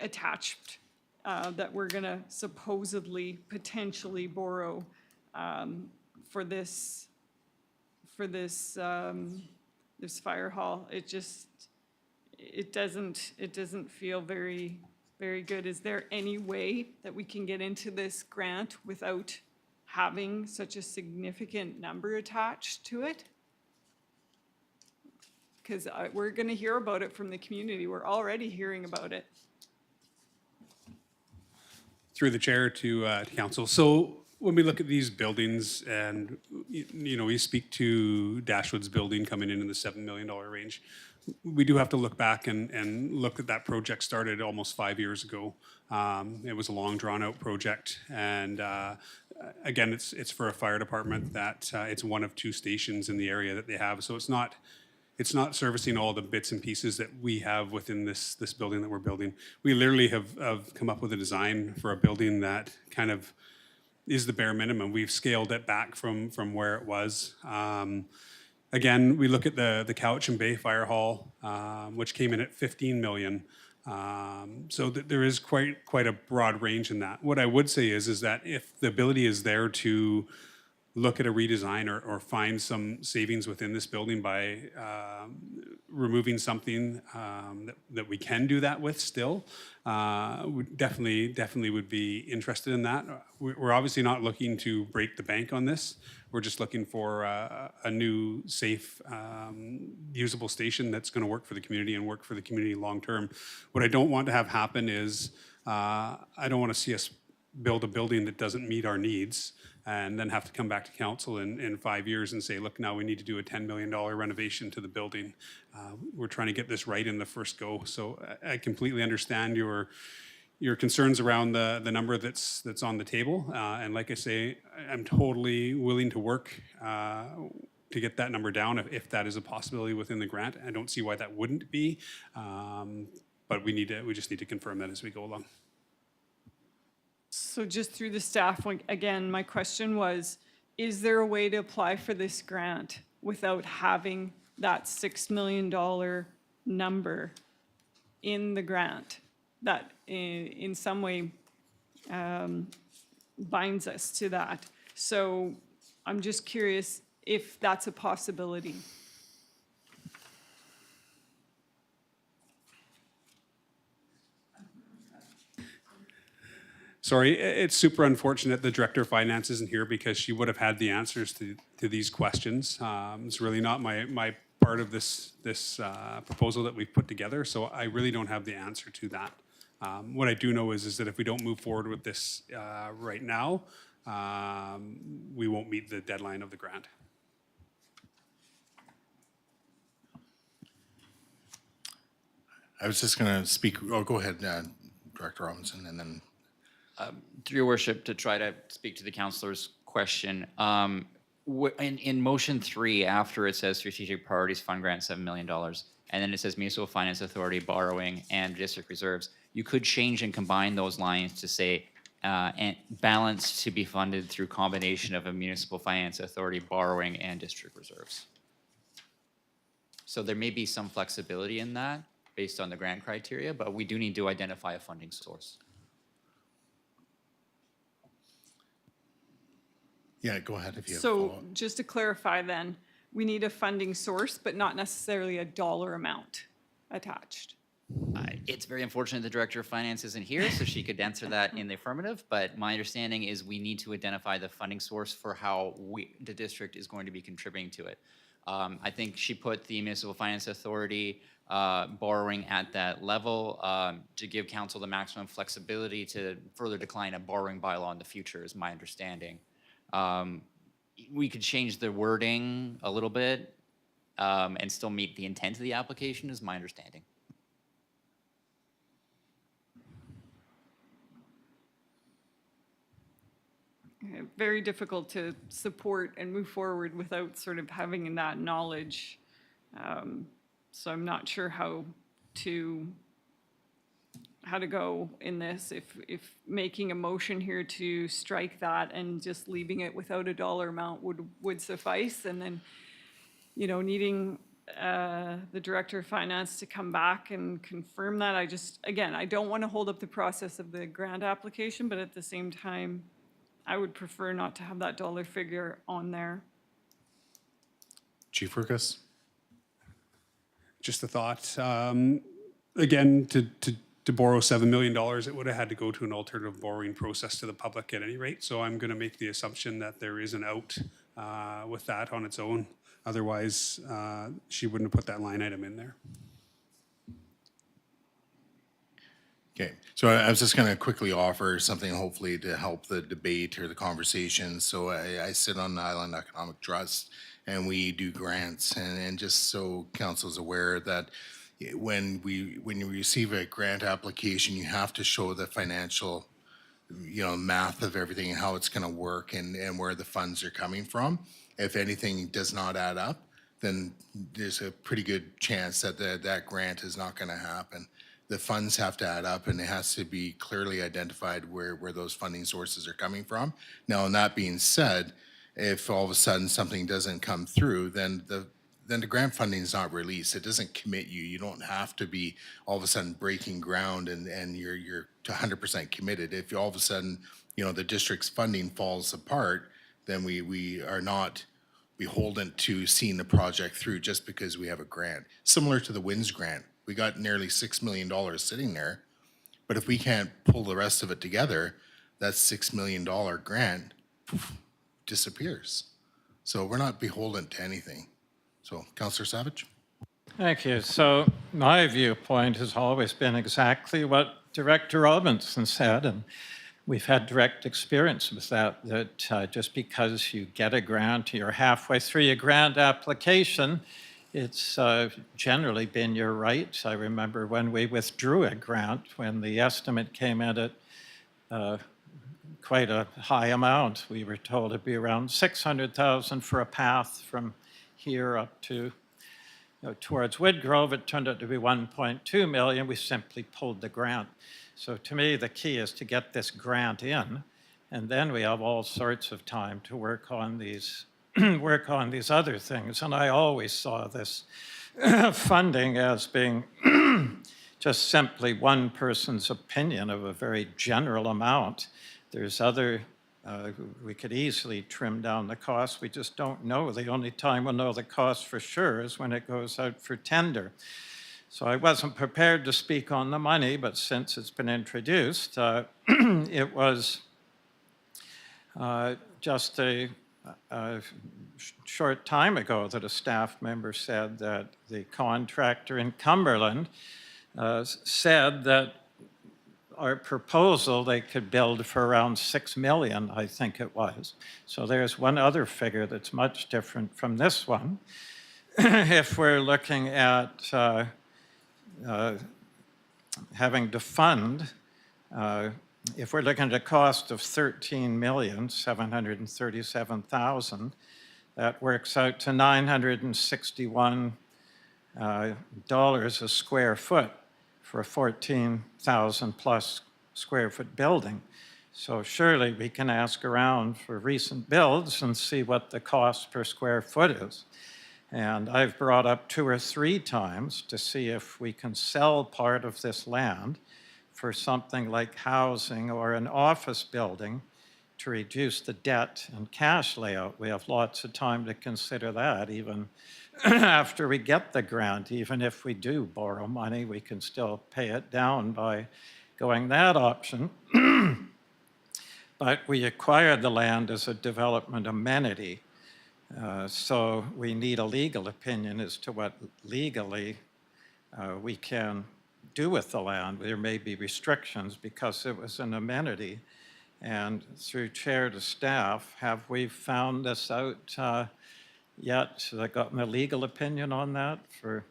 attached that we're gonna supposedly, potentially borrow for this fire hall. It doesn't feel very, very good. Is there any way that we can get into this grant without having such a significant number attached to it? Because we're going to hear about it from the community. We're already hearing about it. Through the chair to council. So when we look at these buildings and, you know, we speak to Dashwood's building coming in the $7 million range, we do have to look back and look at that project started almost 5 years ago. It was a long drawn out project, and again, it's for a fire department that it's one of 2 stations in the area that they have. So it's not servicing all the bits and pieces that we have within this building that we're building. We literally have come up with a design for a building that kind of is the bare minimum. We've scaled it back from where it was. Again, we look at the Cowichan Bay Fire Hall, which came in at 15 million. So there is quite a broad range in that. What I would say is that if the ability is there to look at a redesign or find some savings within this building by removing something that we can do that with still, we definitely would be interested in that. We're obviously not looking to break the bank on this. We're just looking for a new, safe, usable station that's going to work for the community and work for the community long term. What I don't want to have happen is I don't want to see us build a building that doesn't meet our needs and then have to come back to council in 5 years and say, look, now we need to do a $10 million renovation to the building. We're trying to get this right in the first go. So I completely understand your concerns around the number that's on the table. And like I say, I'm totally willing to work to get that number down if that is a possibility within the grant. I don't see why that wouldn't be, but we just need to confirm that as we go along. So just through the staff, again, my question was, is there a way to apply for this grant without having that $6 million number in the grant that in some way binds us to that? So I'm just curious if that's a possibility. Sorry, it's super unfortunate the Director of Finance isn't here because she would have had the answers to these questions. It's really not my part of this proposal that we've put together, so I really don't have the answer to that. What I do know is that if we don't move forward with this right now, we won't meet the deadline of the grant. I was just going to speak. Oh, go ahead, Director Robinson, and then. Through your worship, to try to speak to the councillor's question, in motion 3, after it says strategic priorities fund grant $7 million, and then it says municipal finance authority borrowing and district reserves, you could change and combine those lines to say and balance to be funded through combination of a municipal finance authority borrowing and district reserves. So there may be some flexibility in that based on the grant criteria, but we do need to identify a funding source. Yeah, go ahead if you have a So follow-up. just to clarify then, we need a funding source, but not necessarily a dollar amount attached. It's very unfortunate the Director of Finance isn't here, so she could answer that in the affirmative, but my understanding is we need to identify the funding source for how the district is going to be contributing to it. I think she put the Municipal Finance Authority borrowing at that level to give council the maximum flexibility to further decline a borrowing bylaw in the future, is my understanding. We could change the wording a little bit and still meet the intent of the application, is my understanding. Very difficult to support and move forward without sort of having that knowledge. So I'm not sure how to go in this, if making a motion here to strike that and just leaving it without a dollar amount would suffice, and then, you know, needing the Director of Finance to come back and confirm that. Again, I don't want to hold up the process of the grant application, but at the same time, I would prefer not to have that dollar figure on there. Chief Rickus? Just a thought. Again, to borrow $7 million, it would have had to go to an alternative borrowing process to the public at any rate. So I'm going to make the assumption that there is an out with that on its own. Otherwise, she wouldn't have put that line item in there. Okay, so I was just going to quickly offer something hopefully to help the debate or the conversation. So I sit on the Island Economic Trust and we do grants, and just so council's aware that when you receive a grant application, you have to show the financial, math of everything and how it's going to work and where the funds are coming from. If anything does not add up, then there's a pretty good chance that that grant is not going to happen. The funds have to add up, and it has to be clearly identified where those funding sources are coming from. Now, and that being said, if all of a sudden something doesn't come through, then then the grant funding is not released. It doesn't commit you. You don't have to be all of a sudden breaking ground and you're to 100% committed. If you all of a sudden, you know, the district's funding falls apart, then we are not beholden to seeing the project through just because we have a grant. Similar to the WINS grant, we got nearly $6 million sitting there, but if we can't pull the rest of it together, that $6 million grant disappears. So we're not beholden to anything. So, Councillor Savage? Thank you. So my viewpoint has always been exactly what Director Robinson said, and we've had direct experience with that just because you get a grant, you're halfway through your grant application, it's generally been your right. I remember when we withdrew a grant, when the estimate came in at quite a high amount. We were told it'd be around $600,000 for a path from here up to towards Woodgrove. It turned out to be 1.2 million. We simply pulled the grant. So to me, the key is to get this grant in, and then we have all sorts of time to work on these other things. And I always saw this funding as being just simply one person's opinion of a very general amount. There's other, we could easily trim down the cost. We just don't know. The only time we'll know the cost for sure is when it goes out for tender. So I wasn't prepared to speak on the money, but since it's been introduced, it was just a short time ago that a staff member said that the contractor in Cumberland said that our proposal, they could build for around 6 million, I think it was. So there's one other figure that's much different from this one. If we're looking at having to fund, if we're looking at a cost of $13,737,000, that works out to $961 a square foot for a 14,000 plus square foot building. So surely we can ask around for recent builds and see what the cost per square foot is. And I've brought up 2 or 3 times to see if we can sell part of this land for something like housing or an office building to reduce the debt and cash layout. We have lots of time to consider that, even after we get the grant. Even if we do borrow money, we can still pay it down by going that option. But we acquired the land as a development amenity. So we need a legal opinion as to what legally we can do with the land. There may be restrictions because it was an amenity. And through chair to staff, have we found this out yet? Have I gotten a legal opinion on that for?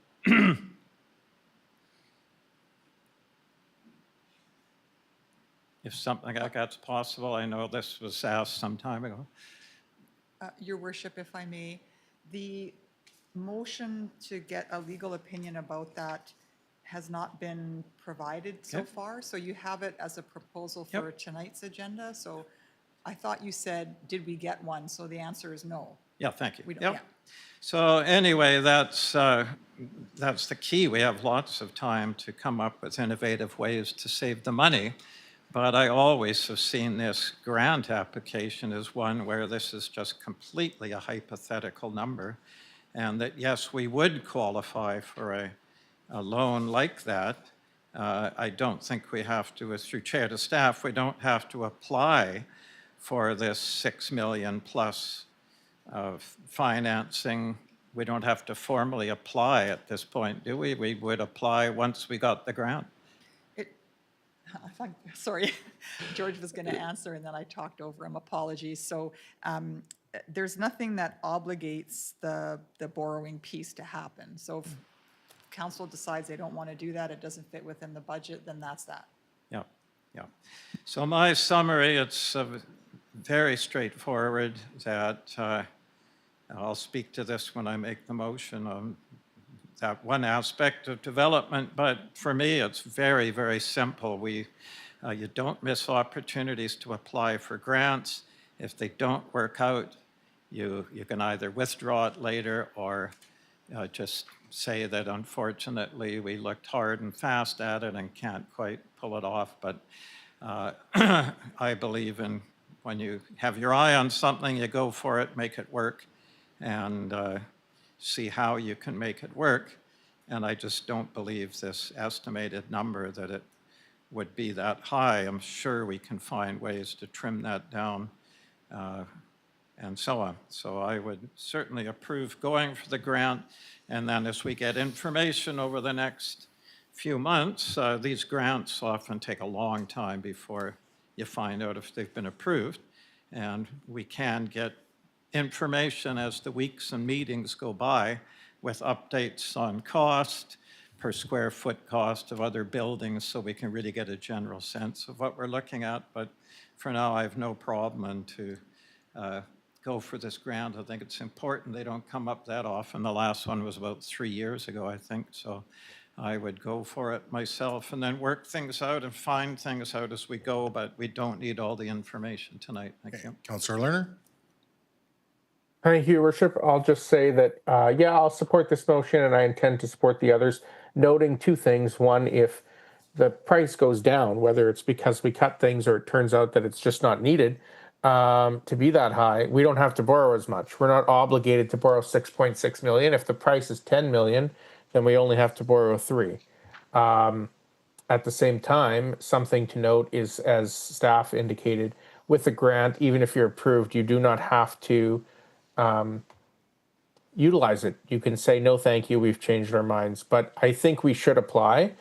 If something like that's possible, I know this was asked some time ago. Your worship, if I may, the motion to get a legal opinion about that has not been provided so Yep. far. So you have it as a proposal for Yep. tonight's agenda. So I thought you said, did we get one? So the answer is no. Yeah, thank you. We don't, Yep. yeah. So anyway, that's the key. We have lots of time to come up with innovative ways to save the money. But I always have seen this grant application as one where this is just completely a hypothetical number. And that, yes, we would qualify for a loan like that. I don't think we have to, through chair to staff, we don't have to apply for this 6 million plus of financing. We don't have to formally apply at this point, do we? We would apply once we got the grant. Sorry, George was going to answer and then I talked over him. Apologies. So there's nothing that obligates the borrowing piece to happen. So if council decides they don't want to do that, it doesn't fit within the budget, then that's that. Yeah, yeah. So my summary, it's very straightforward that I'll speak to this when I make the motion on that one aspect of development, but for me, it's very, very simple. You don't miss opportunities to apply for grants. If they don't work out, you can either withdraw it later or just say that unfortunately we looked hard and fast at it and can't quite pull it off. But I believe in when you have your eye on something, you go for it, make it work, and see how you can make it work. And I just don't believe this estimated number that it would be that high. I'm sure we can find ways to trim that down and so on. So I would certainly approve going for the grant. And then as we get information over the next few months, these grants often take a long time before you find out if they've been approved. And we can get information as the weeks and meetings go by with updates on cost, per square foot cost of other buildings, so we can really get a general sense of what we're looking at. But for now, I have no problem to go for this grant. I think it's important. They don't come up that often. The last one was about 3 years ago, I think. So I would go for it myself and then work things out and find things out as we go, but we don't need all the information tonight. Thank you. Councillor Lerner? Thank you, Your Worship. I'll just say that, yeah, I'll support this motion and I intend to support the others, noting two things. One, if the price goes down, whether it's because we cut things or it turns out that it's just not needed to be that high, we don't have to borrow as much. We're not obligated to borrow 6.6 million. If the price is 10 million, then we only have to borrow 3. At the same time, something to note is, as staff indicated, with the grant, even if you're approved, you do not have to utilize it. You can say, no, thank you, we've changed our minds. But I think we should apply.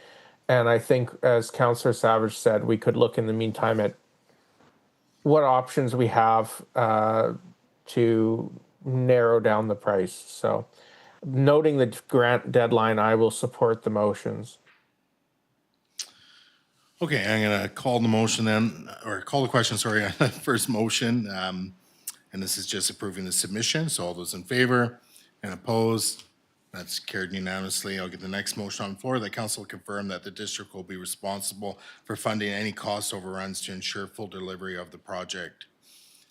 And I think, as Councillor Savage said, we could look in the meantime at what options we have to narrow down the price. So noting the grant deadline, I will support the motions. Okay, I'm going to call the motion then, or call the question, sorry, on the first motion. And this is just approving the submission. So all those in favor and opposed, that's carried unanimously. I'll get the next motion on the floor. The council will confirm that the district will be responsible for funding any cost overruns to ensure full delivery of the project.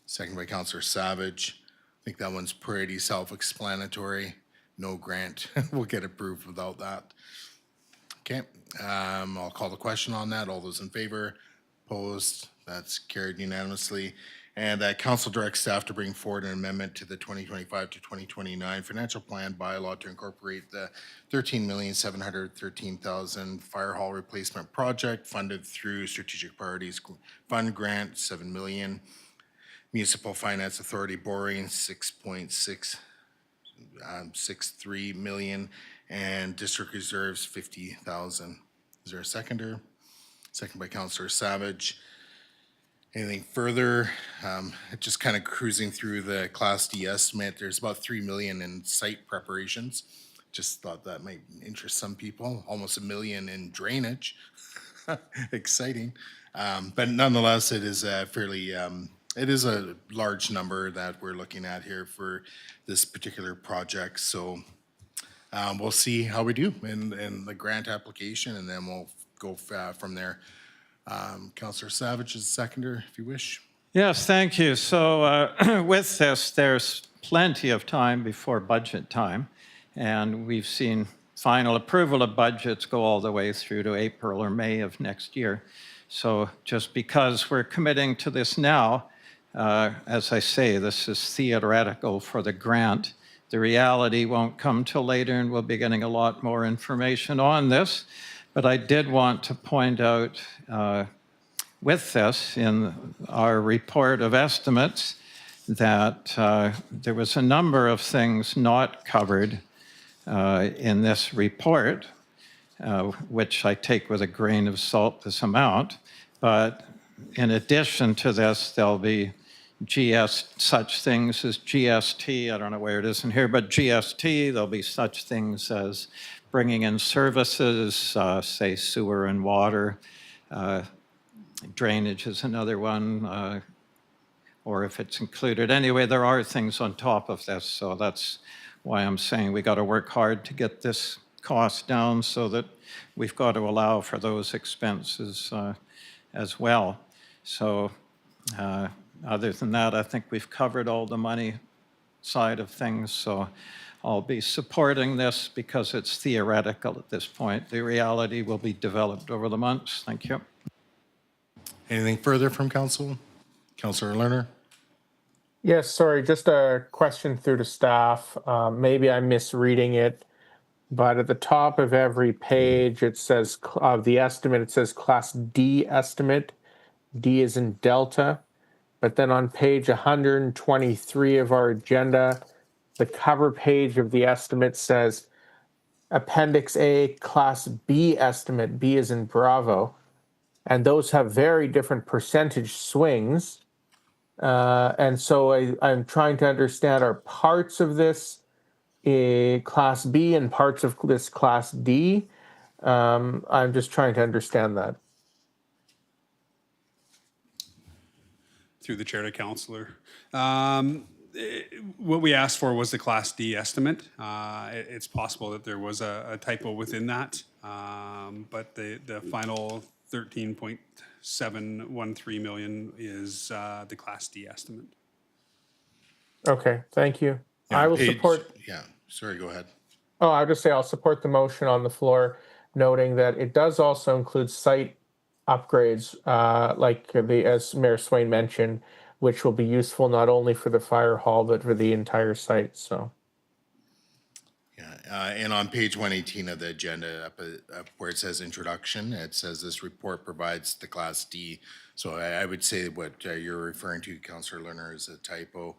Second by Councillor Savage. I think that one's pretty self-explanatory. No grant will get approved without that. Okay, I'll call the question on that. All those in favor, opposed, that's carried unanimously. And that council directs staff to bring forward an amendment to the 2025 to 2029 financial plan bylaw to incorporate the $13,713,000 fire hall replacement project funded through Strategic Priorities Fund Grant, $7 million. Municipal Finance Authority borrowing $6.663 million, and district reserves $50,000. Is there a seconder? Second by Councillor Savage. Anything further? Just kind of cruising through the Class D estimate. There's about $3 million in site preparations. Just thought that might interest some people. Almost $1 million in drainage. Exciting. But nonetheless, it is a fairly, it is a large number that we're looking at here for this particular project. So we'll see how we do in the grant application, and then we'll go from there. Councillor Savage is the seconder, if you wish. Yes, thank you. So with this, there's plenty of time before budget time, and we've seen final approval of budgets go all the way through to April or May of next year. So just because we're committing to this now, as I say, this is theoretical for the grant. The reality won't come till later, and we'll be getting a lot more information on this. But I did want to point out with this in our report of estimates that there was a number of things not covered in this report, which I take with a grain of salt, this amount. But in addition to this, there'll be such things as GST, I don't know where it is in here, but GST, there'll be such things as bringing in services, say sewer and water, drainage is another one, or if it's included. Anyway, there are things on top of this, so that's why I'm saying we got to work hard to get this cost down so that we've got to allow for those expenses as well. So other than that, I think we've covered all the money side of things. So I'll be supporting this because it's theoretical at this point. The reality will be developed over the months. Thank you. Anything further from council? Councillor Lerner? Yes, sorry, just a question through to staff. Maybe I'm misreading it, but at the top of every page, it says of the estimate, it says Class D estimate. D is in Delta. But then on page 123 of our agenda, the cover page of the estimate says Appendix A, Class B estimate. B is in Bravo. And those have very different percentage swings. And so I'm trying to understand, are parts of this Class B and parts of this Class D? I'm just trying to understand that. Through the chair to councillor. What we asked for was the Class D estimate. It's possible that there was a typo within that, but the final 13.713 million is the Class D estimate. Okay, thank you. Yeah, I will page- support. Yeah, sorry, go ahead. Oh, I'll just say I'll support the motion on the floor, noting that it does also include site upgrades, as Mayor Swain mentioned, which will be useful not only for the fire hall, but for the entire site, so. Yeah, and on page 118 of the agenda, up where it says introduction, it says this report provides the Class D. So I would say what you're referring to, Councillor Lerner, is a typo.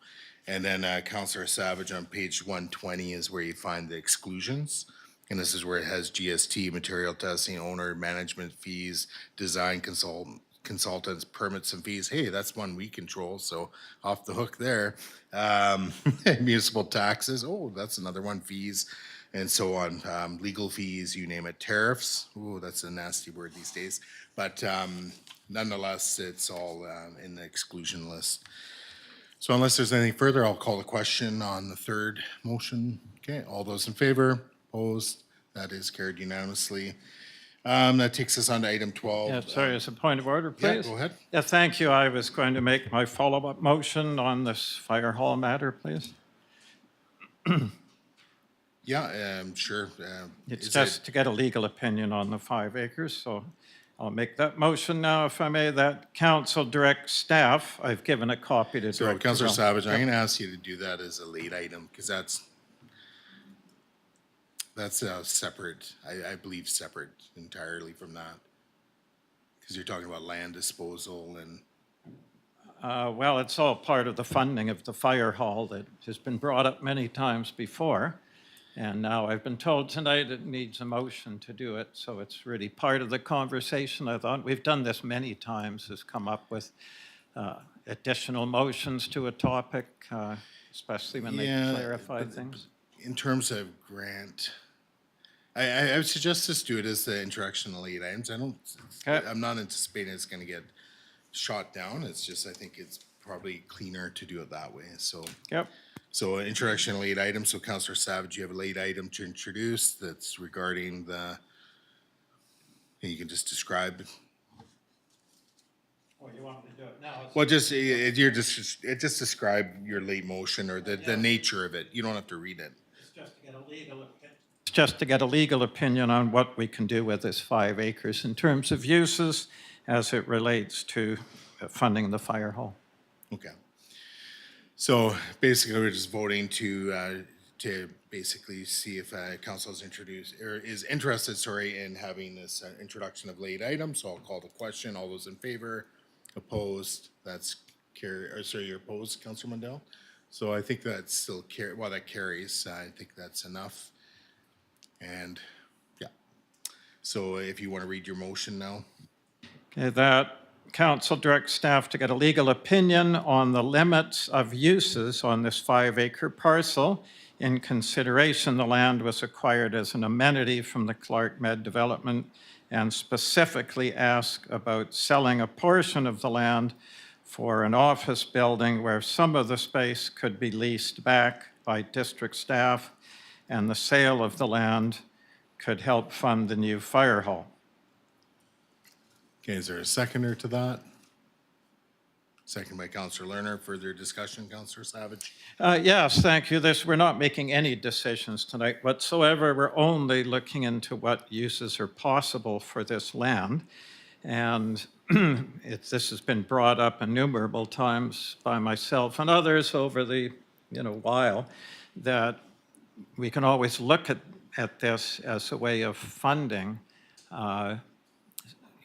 And then Councillor Savage on page 120 is where you find the exclusions. And this is where it has GST, material testing, owner management fees, design consultants, permits and fees. Hey, that's one we control, so off the hook there. Municipal taxes, oh, that's another one, fees, and so on. Legal fees, you name it. Tariffs, oh, that's a nasty word these days. But nonetheless, it's all in the exclusion list. So unless there's anything further, I'll call the question on the third motion. Okay, all those in favor? Opposed? That is carried unanimously. That takes us on to item 12. Yeah, sorry, as a point of order, Yeah, please. go ahead. Yeah, thank you. I was going to make my follow-up motion on this fire hall matter, please. Yeah, sure. It's Is just it- to get a legal opinion on the 5 acres, so I'll make that motion now, if I may, that council direct staff, I've given a copy to So Director Councillor Brown. Savage, I'm gonna ask you to do that as a late item, because that's separate, I believe separate entirely from that. Because you're talking about land disposal and, Well, it's all part of the funding of the fire hall that has been brought up many times before. And now I've been told tonight it needs a motion to do it, so it's really part of the conversation. I thought we've done this many times, has come up with additional motions to a topic, especially when they Yeah, clarify things. in terms of grant, I would suggest just do it as the introduction of late items. Okay. I'm not anticipating it's gonna get shot down. It's just, I think it's probably cleaner to do it that way, so. Yep. So introduction of late item, so Councillor Savage, you have a late item to introduce that's regarding the, you can just describe. Oh, you want me to do it now? Well, just describe your late motion or the nature of it. You don't have to read it. It's just to get a legal opinion on what we can do with this 5 acres in terms of uses as it relates to funding the fire hall. Okay. So basically, we're just voting to basically see if council is interested, in having this introduction of late items. So I'll call the question. All those in favor? Opposed? That's you're opposed, Councillor Mundell? So I think that's still that carries. I think that's enough. And yeah. So if you want to read your motion now. Okay, that council directs staff to get a legal opinion on the limits of uses on this 5 acre parcel. In consideration, the land was acquired as an amenity from the Clark Med development, and specifically ask about selling a portion of the land for an office building where some of the space could be leased back by district staff, and the sale of the land could help fund the new fire hall. Okay, is there a seconder to that? Second by Counselor Lerner. Further discussion, Counselor Savage? Yes, thank you. We're not making any decisions tonight whatsoever. We're only looking into what uses are possible for this land. And this has been brought up innumerable times by myself and others over the while, that we can always look at this as a way of funding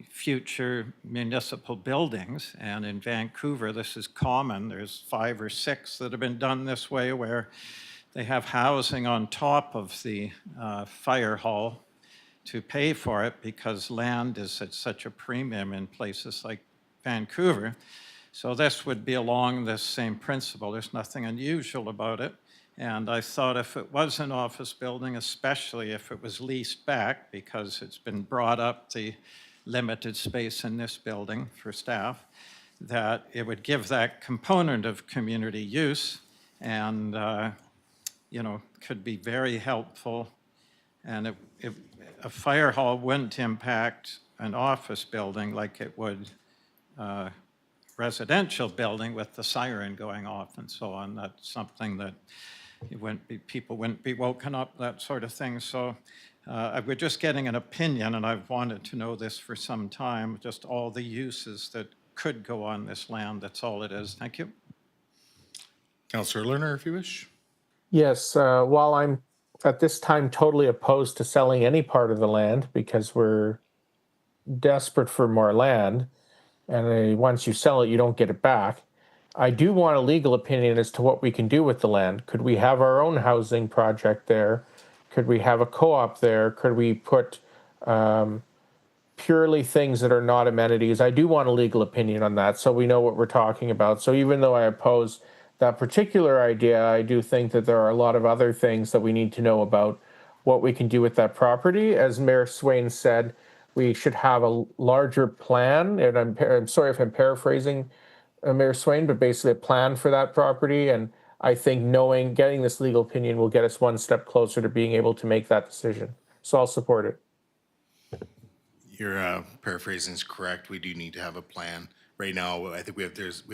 future municipal buildings. And in Vancouver, this is common. There's 5 or 6 that have been done this way, where they have housing on top of the fire hall to pay for it, because land is at such a premium in places like Vancouver. So this would be along this same principle. There's nothing unusual about it. And I thought if it was an office building, especially if it was leased back, because it's been brought up, the limited space in this building for staff, that it would give that component of community use, and could be very helpful. And a fire hall wouldn't impact an office building like it would a residential building with the siren going off and so on. That's something that people wouldn't be woken up, that sort of thing. So we're just getting an opinion, and I've wanted to know this for some time, just all the uses that could go on this land. That's all it is. Thank you. Counselor Lerner, if you wish. Yes, while I'm at this time totally opposed to selling any part of the land because we're desperate for more land, and once you sell it, you don't get it back, I do want a legal opinion as to what we can do with the land. Could we have our own housing project there? Could we have a co-op there? Could we put purely things that are not amenities? I do want a legal opinion on that so we know what we're talking about. So even though I oppose that particular idea, I do think that there are a lot of other things that we need to know about what we can do with that property. As Mayor Swain said, we should have a larger plan, and I'm sorry if I'm paraphrasing Mayor Swain, but basically a plan for that property. And I think getting this legal opinion will get us one step closer to being able to make that decision. So I'll support it. Your paraphrasing is correct. We do need to have a plan. Right now, I think we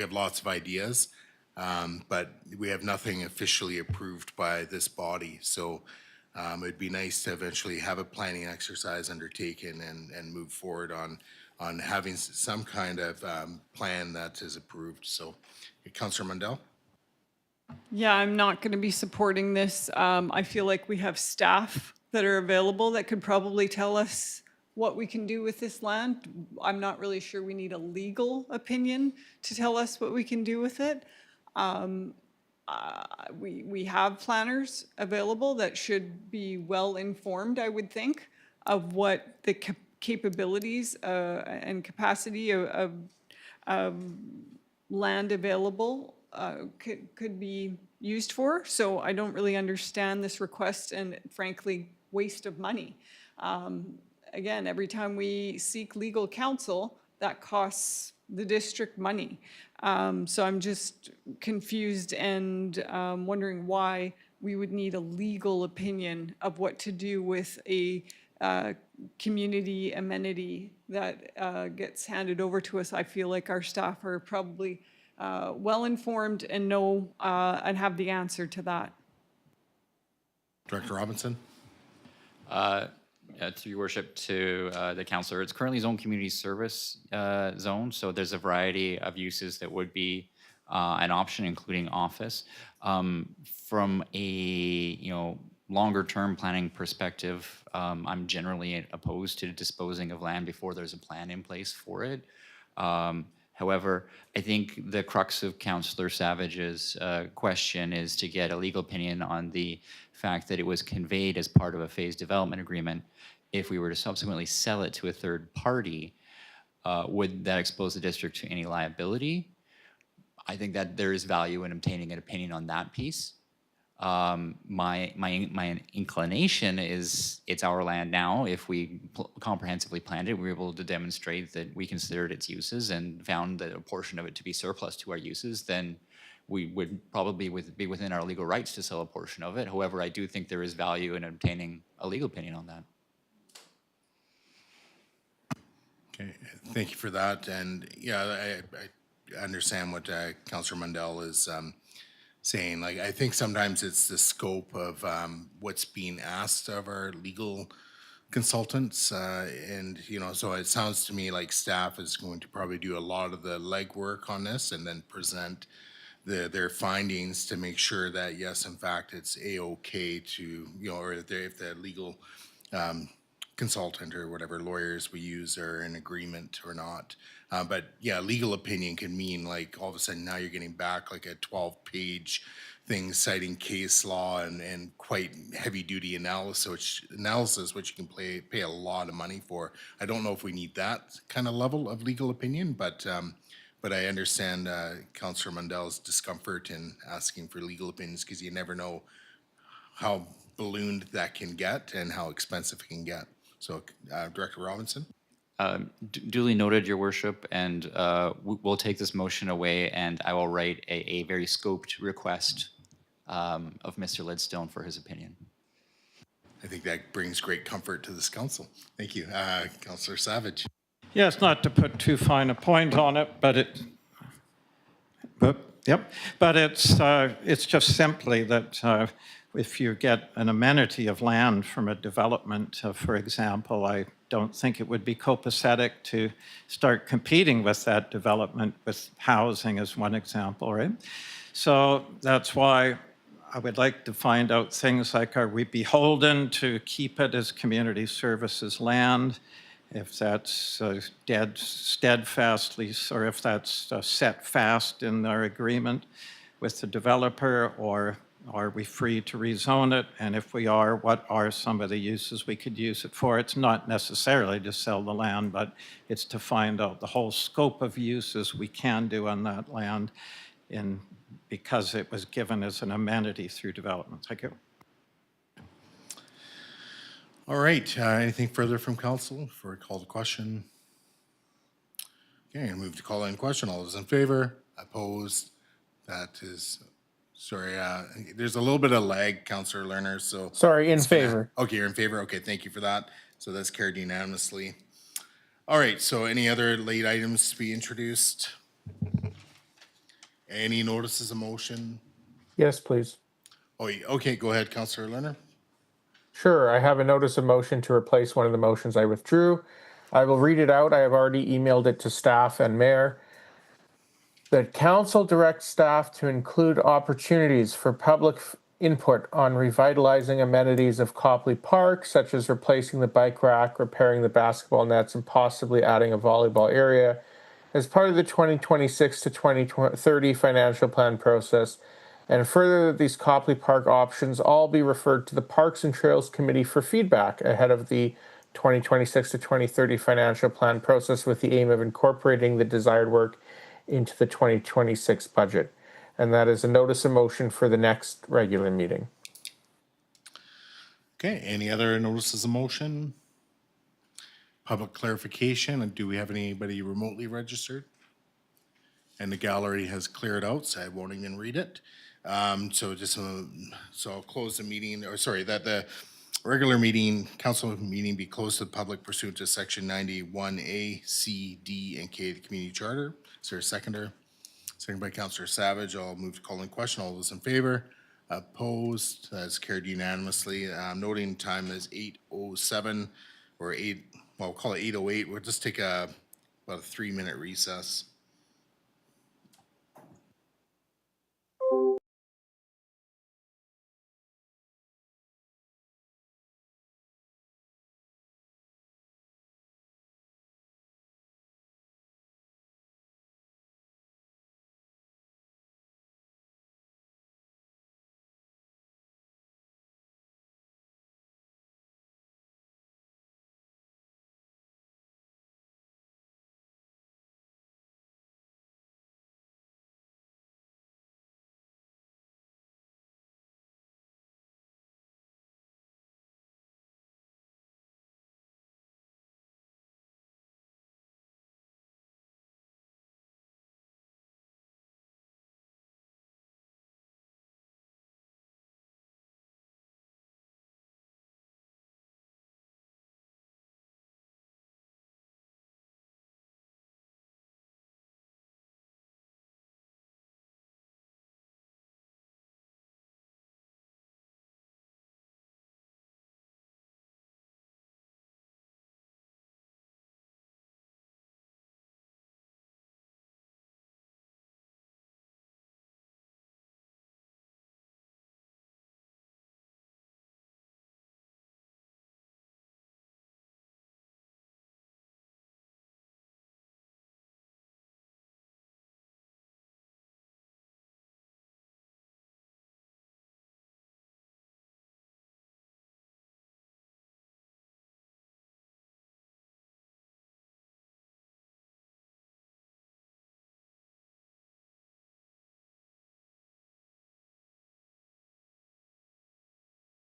have lots of ideas, but we have nothing officially approved by this body. So it'd be nice to eventually have a planning exercise undertaken and move forward on having some kind of plan that is approved. So, Councillor Mundell? Yeah, I'm not going to be supporting this. I feel like we have staff that are available that could probably tell us what we can do with this land. I'm not really sure we need a legal opinion to tell us what we can do with it. We have planners available that should be well informed, I would think, of what the capabilities and capacity of land available could be used for. So I don't really understand this request, and frankly, waste of money. Again, every time we seek legal counsel, that costs the district money. So I'm just confused and wondering why we would need a legal opinion of what to do with a community amenity that gets handed over to us. I feel like our staff are probably well-informed and know and have the answer to that. Director Robinson? To your worship, to the councillor, it's currently zoned community service zone, so there's a variety of uses that would be an option, including office. From a longer term planning perspective, I'm generally opposed to disposing of land before there's a plan in place for it. However, I think the crux of Councillor Savage's question is to get a legal opinion on the fact that it was conveyed as part of a phased development agreement. If we were to subsequently sell it to a third party, would that expose the district to any liability? I think that there is value in obtaining an opinion on that piece. My inclination is it's our land now. If we comprehensively planned it, we were able to demonstrate that we considered its uses and found that a portion of it to be surplus to our uses, then we would probably be within our legal rights to sell a portion of it. However, I do think there is value in obtaining a legal opinion on that. Okay, thank you for that. And yeah, understand what Councillor Mundell is saying. Like, I think sometimes it's the scope of what's being asked of our legal consultants, and so it sounds to me like staff is going to probably do a lot of the legwork on this and then present their findings to make sure that yes, in fact, it's a-okay to or if the legal consultant or whatever lawyers we use are in agreement or not. But yeah, legal opinion can mean like all of a sudden now you're getting back like a 12-page thing citing case law and quite heavy duty analysis, which you can pay a lot of money for. I don't know if we need that kind of level of legal opinion, but I understand Councillor Mundell's discomfort in asking for legal opinions because you never know how ballooned that can get and how expensive it can get. So, Director Robinson? Duly noted, Your Worship, and we'll take this motion away, and I will write a very scoped request of Mr. Lidstone for his opinion. I think that brings great comfort to this council. Thank you. Councillor Savage? Yes, not to put too fine a point on it, but it's just simply that if you get an amenity of land from a development, for example, I don't think it would be copacetic to start competing with that development with housing as one example, right? So that's why I would like to find out things like, are we beholden to keep it as community services land? If that's dead steadfastly, or if that's set fast in our agreement with the developer, or are we free to rezone it? And if we are, what are some of the uses we could use it for? It's not necessarily to sell the land, but it's to find out the whole scope of uses we can do on that land because it was given as an amenity through development. Thank you. All right. Anything further from council for a call to question? Okay, I move to call in question. All those in favor? Opposed? That is, sorry, there's a little bit of lag, Councillor Lerner, so. Sorry, in favor. Okay, you're in favor? Okay, thank you for that. So that's carried unanimously. All right, so any other late items to be introduced? Any notices of motion? Yes, please. Oh, okay, go ahead, Councillor Lerner. Sure, I have a notice of motion to replace one of the motions I withdrew. I will read it out. I have already emailed it to staff and mayor. The council directs staff to include opportunities for public input on revitalizing amenities of Copley Park, such as replacing the bike rack, repairing the basketball nets, and possibly adding a volleyball area as part of the 2026 to 2030 financial plan process, and further that these Copley Park options all be referred to the Parks and Trails Committee for feedback ahead of the 2026 to 2030 financial plan process with the aim of incorporating the desired work into the 2026 budget. And that is a notice of motion for the next regular meeting. Okay, any other notices of motion? Public clarification, and do we have anybody remotely registered? And the gallery has cleared out, so I won't even read it. So I'll close the meeting, or sorry, that the regular meeting, council meeting be closed to the public pursuant to section 91A, C, D, and K of the community charter. Is there a seconder? Second by Councillor Savage. I'll move to call in question. All those in favor? Opposed? That's carried unanimously. Noting time is 8:07 or we'll call it 8:08. We'll just take about a 3-minute recess.